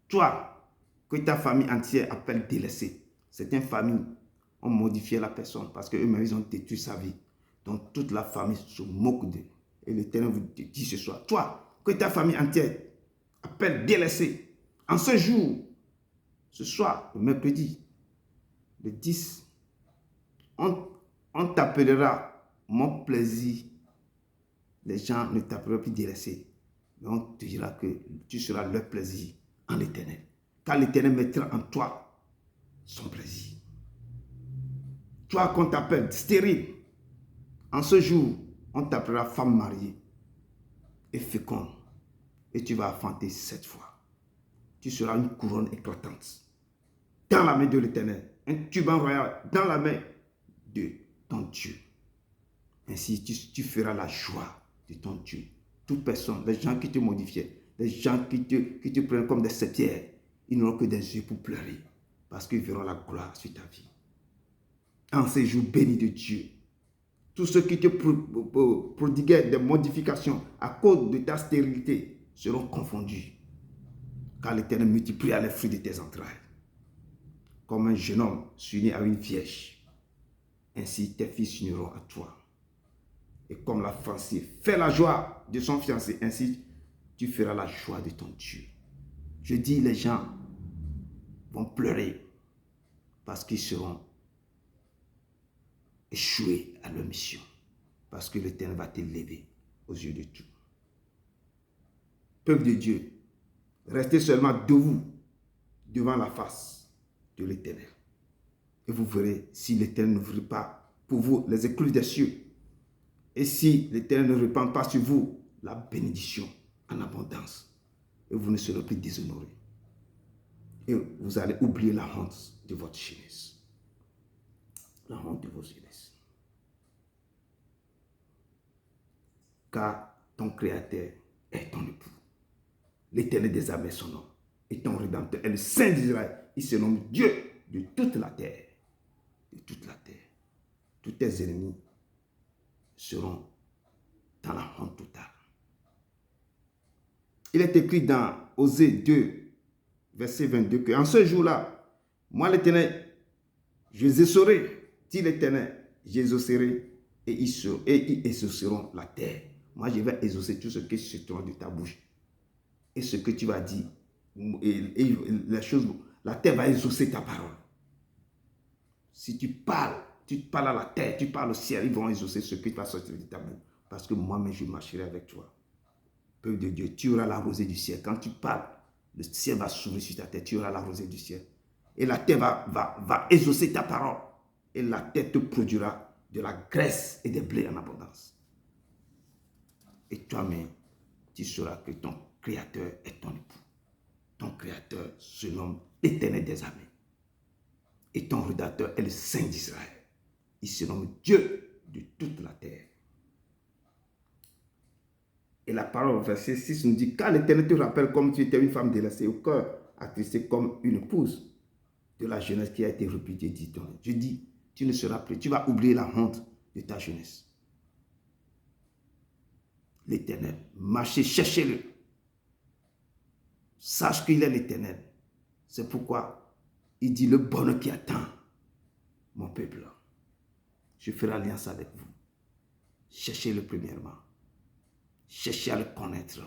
Toi, que ta famille entière appelle délaissé. Certaines familles ont modifié la personne parce qu'eux-mêmes, ils ont détruit sa vie. Donc, toute la famille se moque d'eux. Et l'Éternel vous dit ce soir, toi, que ta famille entière appelle délaissé. En ce jour, ce soir, le mercredi, le 10, on t'appellera mon plaisir. Les gens ne t'appelleront plus délaissé. Mais on te dira que tu seras leur plaisir en l'Éternel. Car l'Éternel mettra en toi son plaisir. Toi qu'on t'appelle stérile, en ce jour, on t'appellera femme mariée et féconde. Et tu vas enfanter 7 fois. Tu seras une couronne éclatante dans la main de l'Éternel. Un turban royal dans la main de ton Dieu. Ainsi, tu feras la joie de ton Dieu. Toute personne, les gens qui te modifiaient, les gens qui te prennent comme des septières, ils n'auront que des yeux pour pleurer parce qu'ils verront la gloire sur ta vie. En ces jours bénis de Dieu, tous ceux qui te prodiguaient des modifications à cause de ta stérilité seront confondus. car l'Éternel multipliera les fruits de tes entrailles. Comme un jeune homme s'unit à une vierge, ainsi tes fils s'uniront à toi. Et comme la fiancée fait la joie de son fiancé, ainsi tu feras la joie de ton Dieu. Je dis, les gens vont pleurer parce qu'ils seront échoués à leur mission. Parce que l'Éternel va t'élever aux yeux de tous. Peuple de Dieu, restez seulement debout devant la face de l'Éternel. Et vous verrez si l'Éternel n'ouvre pas pour vous les écluses des cieux. Et si l'Éternel ne répand pas sur vous la bénédiction en abondance. Et vous ne serez plus déshonorés. Et vous allez oublier la honte de votre jeunesse. La honte de vos jeunesse. Car ton Créateur est ton époux. L'Éternel des armées est son nom. Et ton Rédempteur est le Saint d'Israël. Il se nomme Dieu de toute la terre. De toute la terre. Tous tes ennemis seront dans la honte totale. Il est écrit dans Osée 2, verset 22, que en ce jour-là, moi l'Éternel, je les exaucerai, dit l'Éternel, j'exaucerai et ils exauceront la terre. Moi, je vais exaucer tout ce qui sortira de ta bouche. Et ce que tu vas dire, et les choses, la terre va exaucer ta parole. Si tu parles à la terre, tu parles au ciel, ils vont exaucer ce qui va sortir de ta bouche. Parce que moi-même, je marcherai avec toi. Peuple de Dieu, tu auras la rosée du ciel. Quand tu parles, le ciel va s'ouvrir sur ta tête, tu auras la rosée du ciel. Et la terre va exaucer ta parole. Et la terre te produira de la graisse et des blés en abondance. Et toi-même, tu sauras que ton Créateur est ton époux. Ton Créateur se nomme Éternel des armées. Et ton Rédempteur est le Saint d'Israël. Il se nomme Dieu de toute la terre. Et la parole au verset 6 nous dit, car l'Éternel te rappelle comme tu étais une femme délaissée au cœur, attristée comme une épouse de la jeunesse qui a été répudiée, dit-on. Je dis, tu ne seras plus, tu vas oublier la honte de ta jeunesse. L'Éternel, marchez, cherchez-le. Sache qu'il est l'Éternel. C'est pourquoi il dit le bonheur qui attend mon peuple. Je ferai alliance avec vous. Cherchez-le premièrement. Cherchez à le connaître.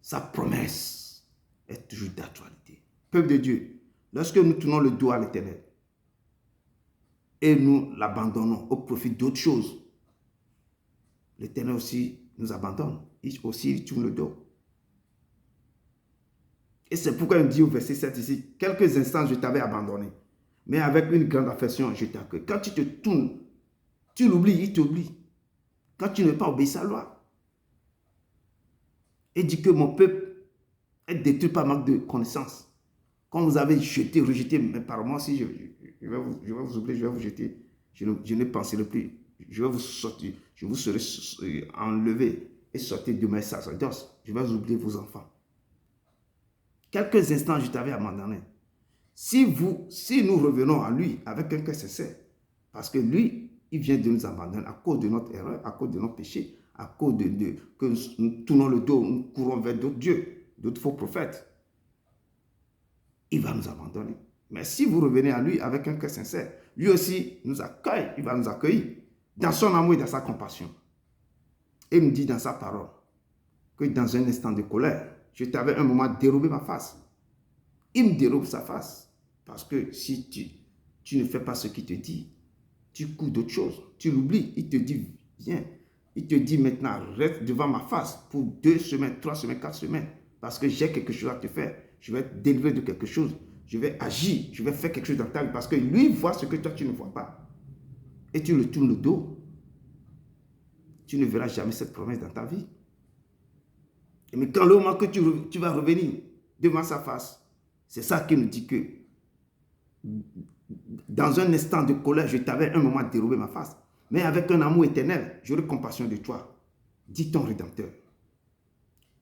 Sa promesse est toujours d'actualité. Peuple de Dieu, lorsque nous tournons le dos à l'Éternel et nous l'abandonnons au profit d'autres choses, l'Éternel aussi nous abandonne. Il tourne le dos. Et c'est pourquoi il dit au verset 7 ici, quelques instants je t'avais abandonné, mais avec une grande affection je t'accueille. Quand tu te tournes, tu l'oublies, il t'oublie. Quand tu n'es pas obéi à sa loi. Et dit que mon peuple est détruit par manque de connaissance. Quand vous avez jeté, rejeté, mais par moi aussi, je vais vous oublier, je vais vous jeter. Je ne penserai plus. Je vais vous sortir. Je vous serai enlevé et sortir de mes sacerdoces. Je vais vous oublier vos enfants. Quelques instants, je t'avais abandonné. Si nous revenons à lui avec un cœur sincère, parce que lui, il vient de nous abandonner à cause de notre erreur, à cause de notre péché, à cause que nous tournons le dos, nous courons vers d'autres dieux, d'autres faux prophètes. Il va nous abandonner. Mais si vous revenez à lui avec un cœur sincère, lui aussi nous accueille, il va nous accueillir dans son amour et dans sa compassion. Et il nous dit dans sa parole que dans un instant de colère, je t'avais un moment dérobé ma face. Il me dérobe sa face. Parce que si tu ne fais pas ce qu'il te dit, tu cours d'autres choses. Tu l'oublies. Il te dit, viens. Il te dit maintenant, reste devant ma face pour 2 semaines, 3 semaines, 4 semaines. Parce que j'ai quelque chose à te faire. Je vais te délivrer de quelque chose. Je vais agir. Je vais faire quelque chose dans ta vie. Parce que lui voit ce que toi, tu ne vois pas. Et tu le tournes le dos. Tu ne verras jamais cette promesse dans ta vie. Mais quand le moment que tu vas revenir devant sa face, c'est ça qui nous dit que dans un instant de colère, je t'avais un moment dérobé ma face. Mais avec un amour éternel, j'aurai compassion de toi. Dis ton Rédempteur.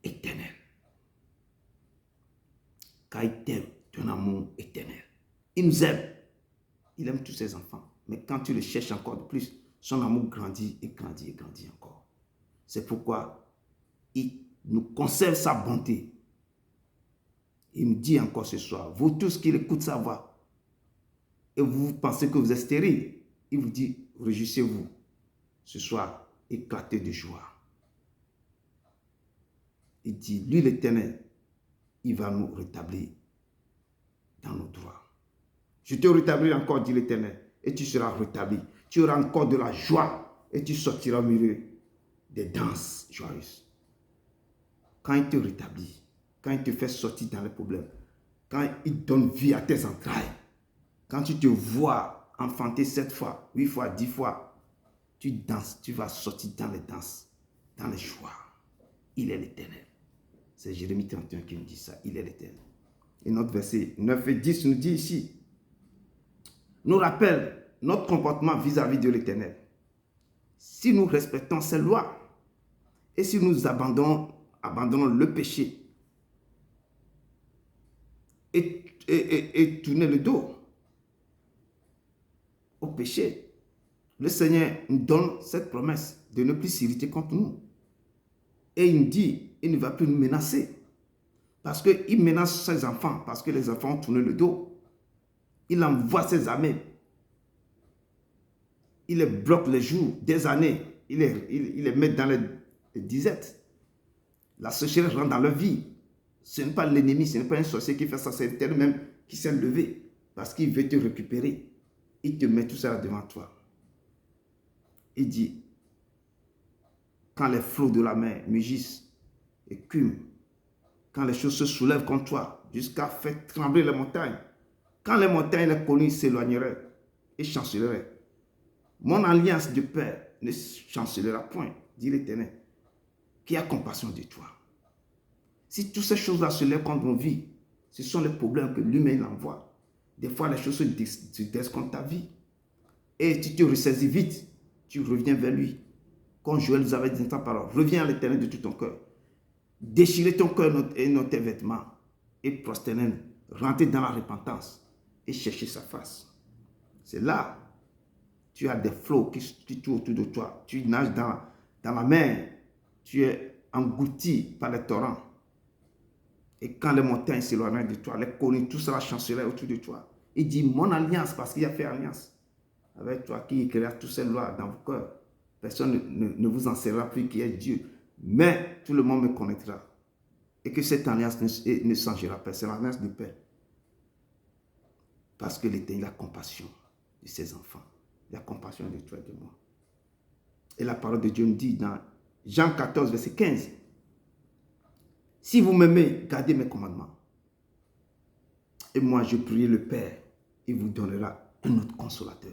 Éternel. Car il t'aime ton amour éternel. Il nous aime. Il aime tous ses enfants. Mais quand tu le cherches encore de plus, son amour grandit et grandit et grandit encore. C'est pourquoi il nous conserve sa bonté Il me dit encore ce soir, vous tous qui écoutez sa voix, et vous pensez que vous êtes stérile, il vous dit, réjouissez-vous. Ce soir, éclatez de joie. Il dit, lui l'Éternel, il va nous rétablir dans nos droits. Je te rétablis encore, dit l'Éternel, et tu seras rétabli. Tu auras encore de la joie, et tu sortiras au milieu des danses joyeuses. Quand il te rétablit, quand il te fait sortir dans les problèmes, quand il donne vie à tes entrailles, quand tu te vois enfanter 7 fois, 8 fois, 10 fois, tu danses, tu vas sortir dans les danses, dans les joies. Il est l'Éternel. C'est Jérémie 31 qui nous dit ça, il est l'Éternel. Et notre verset 9 et 10 nous dit ici, nous rappelle notre comportement vis-à-vis de l'Éternel. Si nous respectons ses lois et si nous abandonnons le péché et tourner le dos au péché, le Seigneur nous donne cette promesse de ne plus s'irriter contre nous. Et il nous dit, il ne va plus nous menacer. Parce qu'il menace ses enfants, parce que les enfants ont tourné le dos. Il envoie ses armées. Il les bloque les jours, des années. Il les met dans les disettes. La sécheresse rentre dans leur vie. Ce n'est pas l'ennemi, ce n'est pas un sorcier qui fait ça, c'est l'Éternel même qui s'est levé. Parce qu'il veut te récupérer. Il te met tout ça devant toi. Il dit, quand les flots de la mer mugissent et cument, quand les choses se soulèvent contre toi, jusqu'à faire trembler les montagnes, quand les montagnes et les collines s'éloigneraient et chanceleraient, mon alliance de paix ne chancelera point, dit l'Éternel, qui a compassion de toi. Si toutes ces choses-là se lèvent contre nos vies, ce sont les problèmes que l'humain envoie. Des fois, les choses se détestent contre ta vie. Et tu te ressaisis vite, tu reviens vers lui. Comme Joël nous avait dit dans ta parole, reviens à l'Éternel de tout ton cœur. Déchirez ton cœur et tes vêtements et prosternez, rentrez dans la repentance et cherchez sa face. C'est là, tu as des flots qui tournent autour de toi. Tu nages dans la mer, tu es englouti par les torrents. Et quand les montagnes s'éloignent de toi, les collines, tout cela chancelait autour de toi. Il dit, mon alliance, parce qu'il a fait alliance avec toi, qui écrira toutes ces lois dans vos cœurs. Personne ne vous enseignera plus qui est Dieu. Mais tout le monde me connaîtra. Et que cette alliance ne changera pas. C'est l'alliance de paix. Parce que l'Éternel a compassion de ses enfants. Il a compassion de toi et de moi. Et la parole de Dieu nous dit dans Jean 14, verset 15. Si vous m'aimez, gardez mes commandements. Et moi, je prie le Père, il vous donnera un autre consolateur,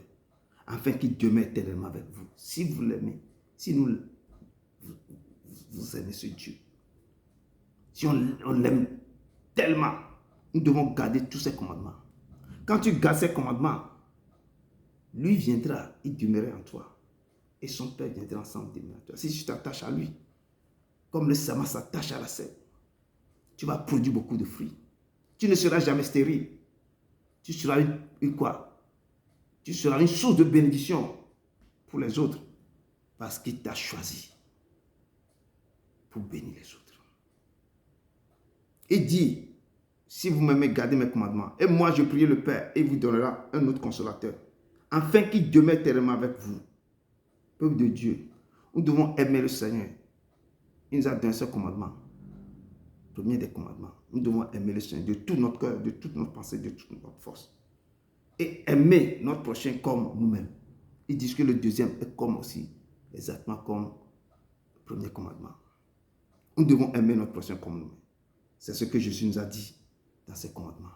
afin qu'il demeure éternellement avec vous. Si vous l'aimez, si vous aimez ce Dieu, si on l'aime tellement, nous devons garder tous ses commandements. Quand tu gardes ses commandements, lui viendra, il demeurera en toi. Et son Père viendra ensemble demeurer en toi. Si tu t'attaches à lui, comme le sama s'attache à la sève, tu vas produire beaucoup de fruits. Tu ne seras jamais stérile. Tu seras une quoi? Tu seras une source de bénédiction pour les autres. Parce qu'il t'a choisi pour bénir les autres. Il dit, si vous m'aimez, gardez mes commandements. Et moi, je prie le Père et il vous donnera un autre consolateur. Afin qu'il demeure éternellement avec vous. Peuple de Dieu, nous devons aimer le Seigneur. Il nous a donné ce commandement. Premier des commandements. Nous devons aimer le Seigneur de tout notre cœur, de toute notre pensée, de toute notre force. Et aimer notre prochain comme nous-mêmes. Il dit que le deuxième est comme aussi, exactement comme le premier commandement. Nous devons aimer notre prochain comme nous-mêmes. C'est ce que Jésus nous a dit dans ses commandements.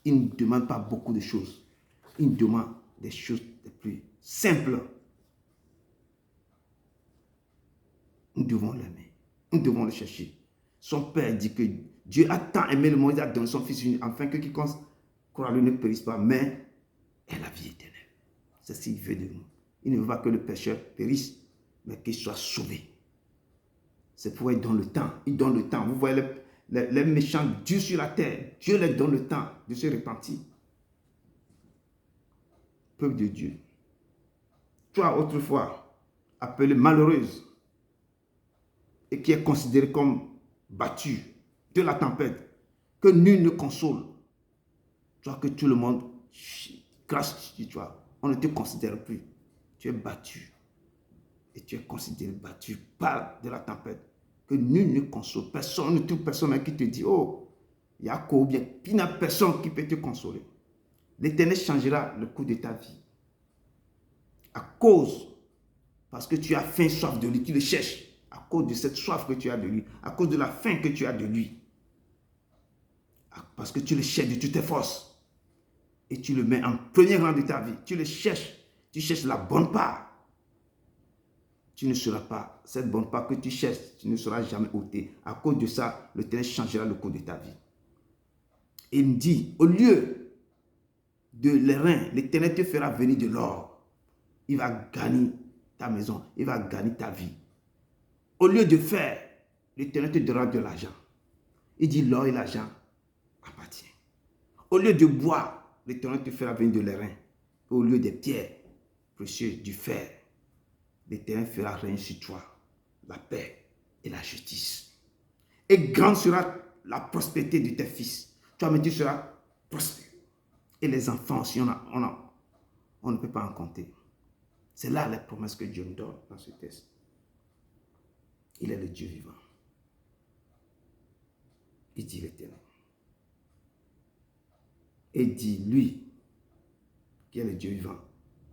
Il ne demande pas beaucoup de choses. Il demande des choses les plus simples. Nous devons l'aimer. Nous devons le chercher. Son Père dit que Dieu a tant aimé le monde, il a donné son Fils unique, afin que quiconque croit lui ne périsse pas, mais ait la vie éternelle. C'est ce qu'il veut de nous. Il ne veut pas que le pécheur périsse, mais qu'il soit sauvé. C'est pourquoi il donne le temps. Il donne le temps. Vous voyez les méchants durs sur la terre. Dieu leur donne le temps de se repentir. Peuple de Dieu. Toi, autrefois, appelé malheureuse, et qui est considéré comme battu de la tempête, que nul ne console. Tu vois que tout le monde crache sur toi. On ne te considère plus. Tu es battu. Et tu es considéré battu par de la tempête. Que nul ne console. Personne ne trouve personne qui te dit, oh, il y a quoi ou bien. Il n'y a personne qui peut te consoler. L'Éternel changera le cours de ta vie. À cause, parce que tu as faim, soif de lui, tu le cherches. À cause de cette soif que tu as de lui. À cause de la faim que tu as de lui. Parce que tu le cherches de toutes tes forces. Et tu le mets en premier rang de ta vie. Tu le cherches. Tu cherches la bonne part. Tu ne seras pas, cette bonne part que tu cherches, tu ne seras jamais ôté. À cause de ça, l'Éternel changera le cours de ta vie. Et il me dit, au lieu de l'airain, l'Éternel te fera venir de l'or. Il va gagner ta maison, il va gagner ta vie. Au lieu de fer, l'Éternel te donnera de l'argent. Il dit, l'or et l'argent appartiennent. Au lieu de bois, l'Éternel te fera venir de l'airain. Au lieu des pierres précieuses, du fer, l'Éternel fera régner sur toi la paix et la justice. Et grande sera la prospérité de tes fils. Toi-même, tu seras prospère. Et les enfants aussi, on ne peut pas en compter. C'est là les promesses que Dieu nous donne dans ce texte. Il est le Dieu vivant. Il dit l'Éternel. Et dit, lui, qui est le Dieu vivant,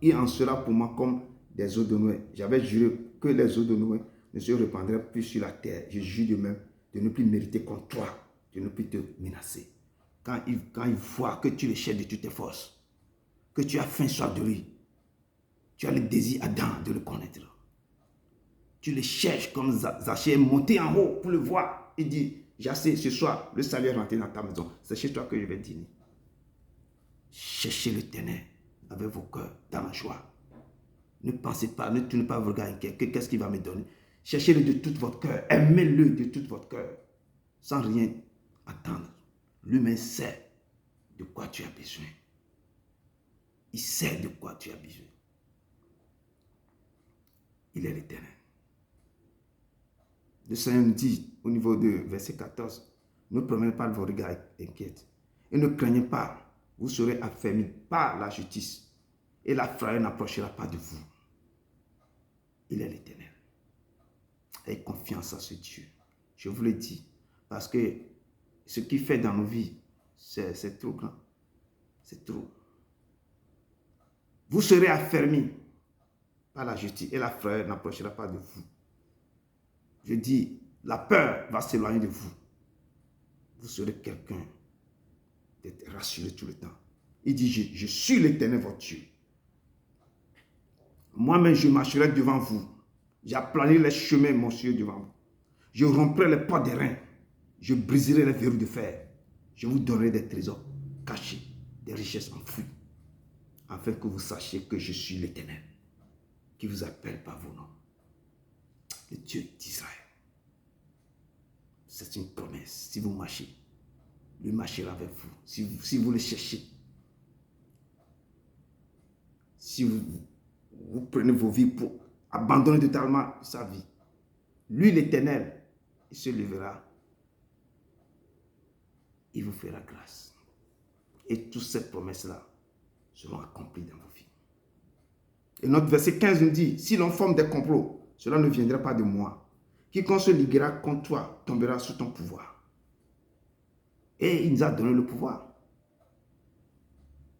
il en sera pour moi comme des eaux de Noé. J'avais juré que les eaux de Noé ne se répandraient plus sur la terre. Je jure de même de ne plus mériter contre toi, de ne plus te menacer. Quand il voit que tu le cherches de toutes tes forces, que tu as faim soif de lui, tu as le désir ardent de le connaître. Tu le cherches comme Zachée est monté en haut pour le voir. Il dit, j'ai assez ce soir, le salut est rentré dans ta maison. C'est chez toi que je vais dîner. Cherchez l'Éternel avec vos cœurs dans la joie. Ne pensez pas, ne tournez pas vos regards inquiets. Qu'est-ce qu'il va me donner? Cherchez-le de tout votre cœur. Aimez-le de tout votre cœur. Sans rien attendre. Lui-même sait de quoi tu as besoin. Il sait de quoi tu as besoin. Il est l'Éternel. Le Seigneur nous dit au niveau de verset 14, ne promenez pas vos regards inquiets. Et ne craignez pas, vous serez affermis par la justice. Et la frayeur n'approchera pas de vous. Il est l'Éternel. Ayez confiance à ce Dieu. Je vous le dis. Parce que ce qu'il fait dans nos vies, c'est trop grand. C'est trop. Vous serez affermis par la justice. Et la frayeur n'approchera pas de vous. Je dis, la peur va s'éloigner de vous. Vous serez quelqu'un d'être rassuré tout le temps. Il dit, je suis l'Éternel votre Dieu. Moi-même, je marcherai devant vous. J'aplanirai les chemins monstrueux devant vous. Je romprai les portes des reins. Je briserai les verrous de fer. Je vous donnerai des trésors cachés, des richesses enfouies, afin que vous sachiez que je suis l'Éternel, qui vous appelle par vos noms. Le Dieu d'Israël. C'est une promesse. Si vous marchez, lui marchera avec vous. Si vous le cherchez, si vous prenez vos vies pour abandonner totalement sa vie, lui l'Éternel, il se lèvera, il vous fera grâce. Et toutes ces promesses-là seront accomplies dans vos vies. Et notre verset 15 nous dit, si l'on forme des complots, cela ne viendra pas de moi. Quiconque se liguera contre toi tombera sous ton pouvoir. Et il nous a donné le pouvoir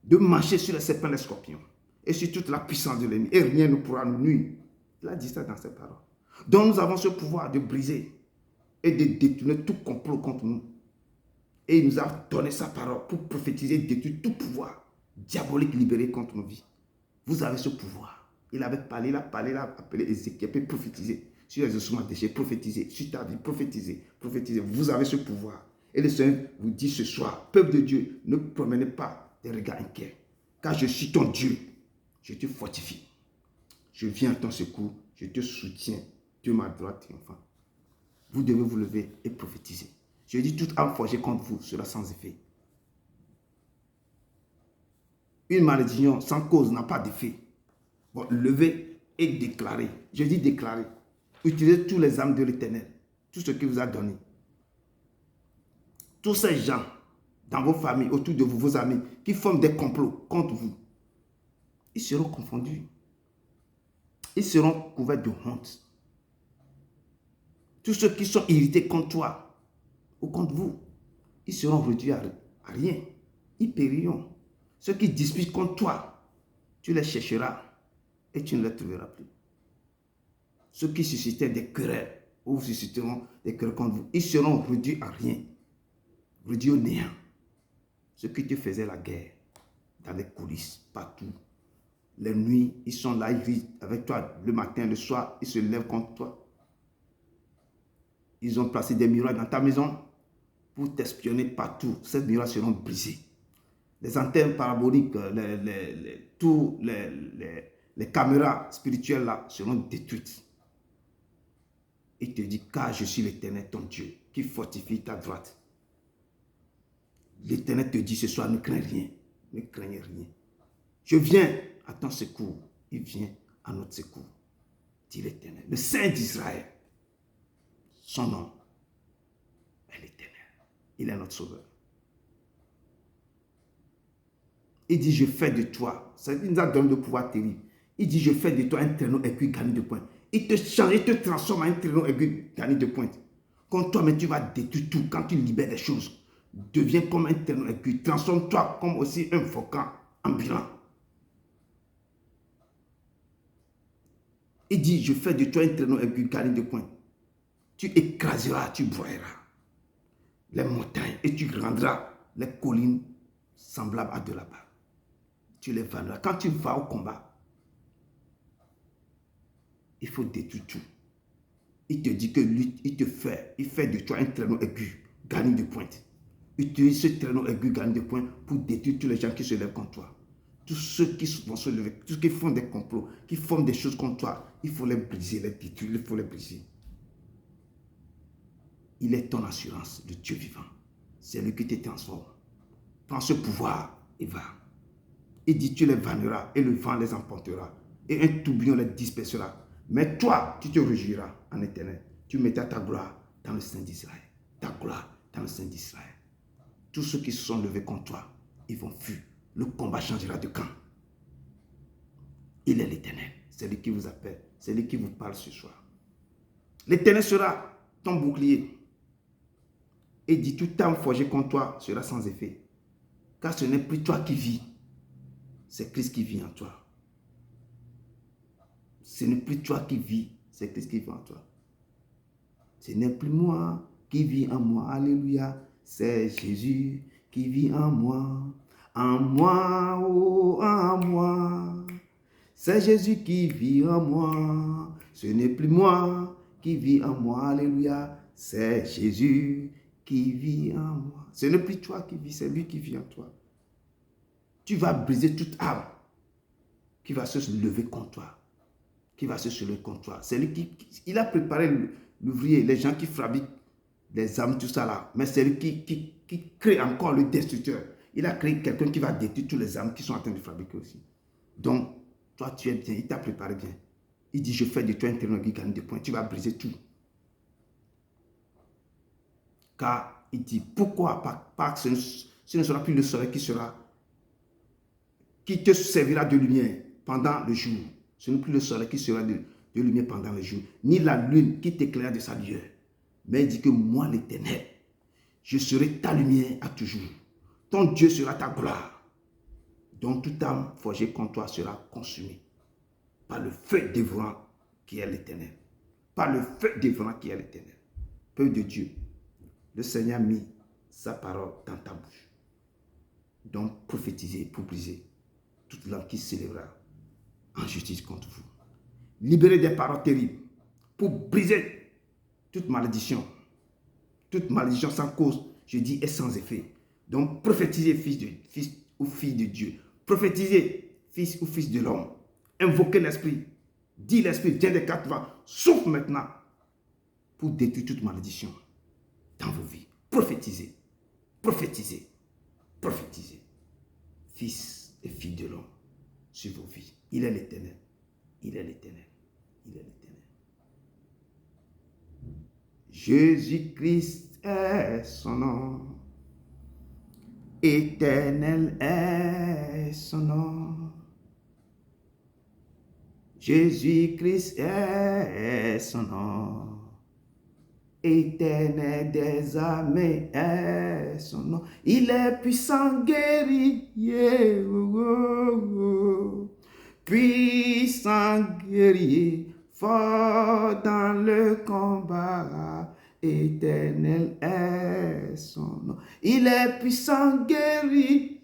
de marcher sur les serpents et les scorpions et sur toute la puissance de l'ennemi. Et rien ne pourra nous nuire. Il a dit ça dans ses paroles. Donc nous avons ce pouvoir de briser et de détourner tout complot contre nous. Et il nous a donné sa parole pour prophétiser et détruire tout pouvoir diabolique libéré contre nos vies. Vous avez ce pouvoir. Il avait parlé, il a appelé Ézéchiel pour prophétiser sur les ossements déchets, prophétiser sur ta vie, prophétiser. Vous avez ce pouvoir. Et le Seigneur vous dit ce soir, peuple de Dieu, ne promenez pas des regards inquiets. Car je suis ton Dieu. Je te fortifie. Je viens à ton secours. Je te soutiens. Dieu ma droite triomphante. Vous devez vous lever et prophétiser. Je dis, toute âme forgée contre vous sera sans effet. Une malédiction sans cause n'a pas d'effet. Bon, levez et déclarez. Je dis déclarer. Utilisez tous les âmes de l'Éternel. Tout ce qu'il vous a donné. Tous ces gens dans vos familles, autour de vous, vos amis, qui forment des complots contre vous, ils seront confondus. Ils seront couverts de honte. Tous ceux qui sont irrités contre toi ou contre vous, ils seront réduits à rien. Ils périront. Ceux qui disputent contre toi, tu les chercheras et tu ne les trouveras plus. Ceux qui suscitaient des querelles ou susciteront des querelles contre vous, ils seront réduits à rien, réduits au néant. Ceux qui te faisaient la guerre dans les coulisses, partout, les nuits, ils sont là, ils vivent avec toi le matin, le soir, ils se lèvent contre toi. Ils ont placé des miroirs dans ta maison pour t'espionner partout. Ces miroirs seront brisés. Les antennes paraboliques, tous les caméras spirituelles là seront détruites. Il te dit, car je suis l'Éternel, ton Dieu, qui fortifie ta droite. L'Éternel te dit ce soir, ne crains rien, ne craignez rien. Je viens à ton secours, il vient à notre secours, dit l'Éternel. Le Saint d'Israël, son nom est l'Éternel. Il est notre sauveur. Il dit, je fais de toi, il nous a donné le pouvoir terrible. Il dit, je fais de toi un traîneau aigu garni de pointe. Il te change, il te transforme en un traîneau aigu garni de pointe. Quand toi, mais tu vas détruire tout, quand tu libères des choses, deviens comme un traîneau aigu, transforme-toi comme aussi un volcan ambulant. Il dit, je fais de toi un traîneau aigu garni de pointe. Tu écraseras, tu broyeras les montagnes et tu rendras les collines semblables à de la barre. Tu les vendras. Quand tu vas au combat, il faut détruire tout. Il te dit que lui, il fait de toi un traîneau aigu, garni de pointe. Utilise ce traîneau aigu, garni de pointe pour détruire tous les gens qui se lèvent contre toi. Tous ceux qui vont se lever, tous ceux qui font des complots, qui font des choses contre toi, il faut les briser, les détruire, il faut les briser. Il est ton assurance, le Dieu vivant. C'est lui qui te transforme. Prends ce pouvoir et va. Il dit, tu les vanneras et le vent les emportera. Et un tourbillon les dispersera. Mais toi, tu te réjouiras en éternel. Tu mettras ta gloire dans le sein d'Israël. Ta gloire dans le sein d'Israël. Tous ceux qui se sont levés contre toi, ils vont fuir. Le combat changera de camp. Il est l'Éternel. C'est lui qui vous appelle. C'est lui qui vous parle ce soir. L'Éternel sera ton bouclier. Et dit, toute âme forgée contre toi sera sans effet. Car ce n'est plus toi qui vis. C'est Christ qui vit en toi. Ce n'est plus toi qui vis. C'est Christ qui vit en toi. Ce n'est plus moi qui vis en moi. Alléluia. C'est Jésus qui vit en moi. En moi, oh, en moi. C'est Jésus qui vit en moi. Ce n'est plus moi qui vis en moi. Alléluia. C'est Jésus qui vit en moi. Ce n'est plus toi qui vis, c'est lui qui vit en toi. Tu vas briser toute âme qui va se lever contre toi. Qui va se lever contre toi. C'est lui il a préparé l'ouvrier, les gens qui fabriquent les âmes, tout ça là. Mais c'est lui qui crée encore le destructeur. Il a créé quelqu'un qui va détruire tous les âmes qui sont en train de fabriquer aussi. Donc, toi, tu es bien, il t'a préparé bien. Il dit, je fais de toi un traîneau qui gagne des points. Tu vas briser tout. Car il dit, pourquoi pas ce ne sera plus le soleil qui te servira de lumière pendant le jour. Ce n'est plus le soleil qui sera de lumière pendant le jour, ni la lune qui t'éclaire de sa lueur. Mais il dit que moi, l'Éternel, je serai ta lumière à toujours. Ton Dieu sera ta gloire. Donc toute âme forgée contre toi sera consumée par le feu dévorant qui est l'Éternel. Par le feu dévorant qui est l'Éternel. Peuple de Dieu, le Seigneur a mis sa parole dans ta bouche. Donc prophétisez pour briser toute langue qui s'élèvera en justice contre vous. Libérez des paroles terribles pour briser toute malédiction sans cause, je dis, est sans effet. Donc prophétisez, fils ou fille de Dieu. Prophétisez, fils ou fils de l'homme. Invoquez l'esprit. Dis l'esprit, viens des quatre vents. Souffle maintenant pour détruire toute malédiction dans vos vies. Prophétisez, prophétisez, prophétisez. Fils et filles de l'homme sur vos vies. Il est l'Éternel. Il est l'Éternel. Il est l'Éternel. Jésus-Christ est son nom. Éternel est son nom. Jésus-Christ est son nom. Éternel des armées est son nom. Il est puissant guerrier. Puissant guerrier, fort dans le combat. Éternel est son nom. Il est puissant guerrier.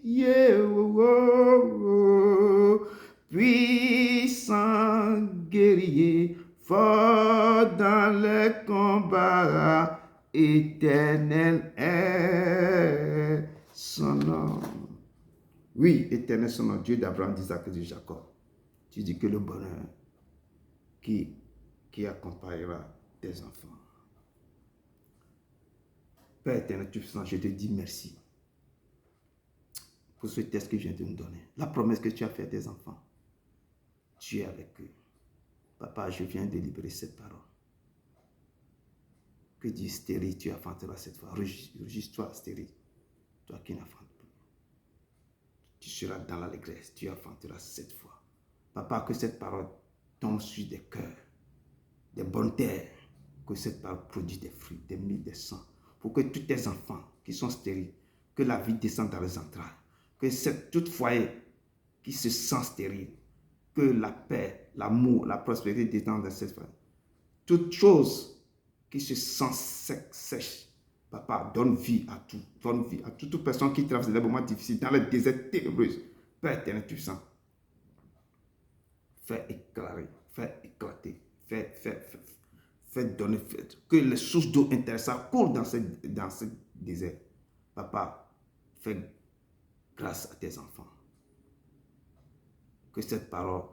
Puissant guerrier, fort dans le combat, éternel est son nom. Oui, éternel son nom, Dieu d'Abraham, d'Isaac et de Jacob. Tu dis que le bonheur qui accompagnera tes enfants. Père éternel, je te dis merci pour ce test que je viens de nous donner. La promesse que tu as faite à tes enfants. Tu es avec eux. Papa, je viens de libérer cette parole. Que dit stérile, tu enfanteras cette fois. Régis-toi, stérile. Toi qui n'enfantes plus. Tu seras dans l'allégresse. Tu enfanteras cette fois. Papa, que cette parole tombe sur des cœurs, des bonnes terres. Que cette parole produise des fruits, des mille, des cents. Pour que tous tes enfants qui sont stériles, que la vie descende dans les entrailles. Que tout foyer qui se sent stérile, que la paix, l'amour, la prospérité descendent dans cette famille. Toute chose qui se sent sèche, papa, donne vie à tout. Donne vie à toute personne qui traverse des moments difficiles dans le désert ténébreux. Père éternel puissant, fais éclairer, fais éclater, fais donner, que les sources d'eau intéressantes courent dans ce désert. Papa, fais grâce à tes enfants. Que cette parole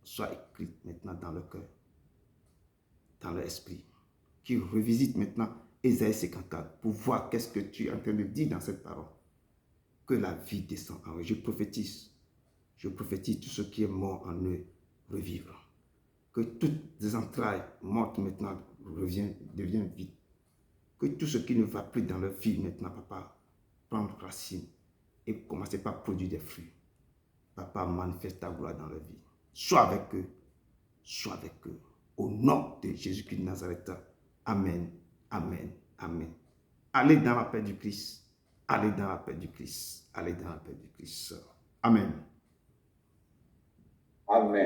soit écrite maintenant dans le cœur, dans l'esprit, qui revisite maintenant Ésaïe 54 pour voir qu'est-ce que tu es en train de dire dans cette parole. Que la vie descend en eux. Je prophétise tout ce qui est mort en eux revivre. Que toutes les entrailles mortes maintenant deviennent vides. Que tout ce qui ne va plus dans leur vie maintenant, papa, prenne racine et commence par produire des fruits. Papa, manifeste ta gloire dans leur vie. Sois avec eux. Sois avec eux. Au nom de Jésus-Christ de Nazareth. Amen. Amen. Amen. Allez dans la paix du Christ. Allez dans la paix du Christ. Allez dans la paix du Christ. Amen. Amen.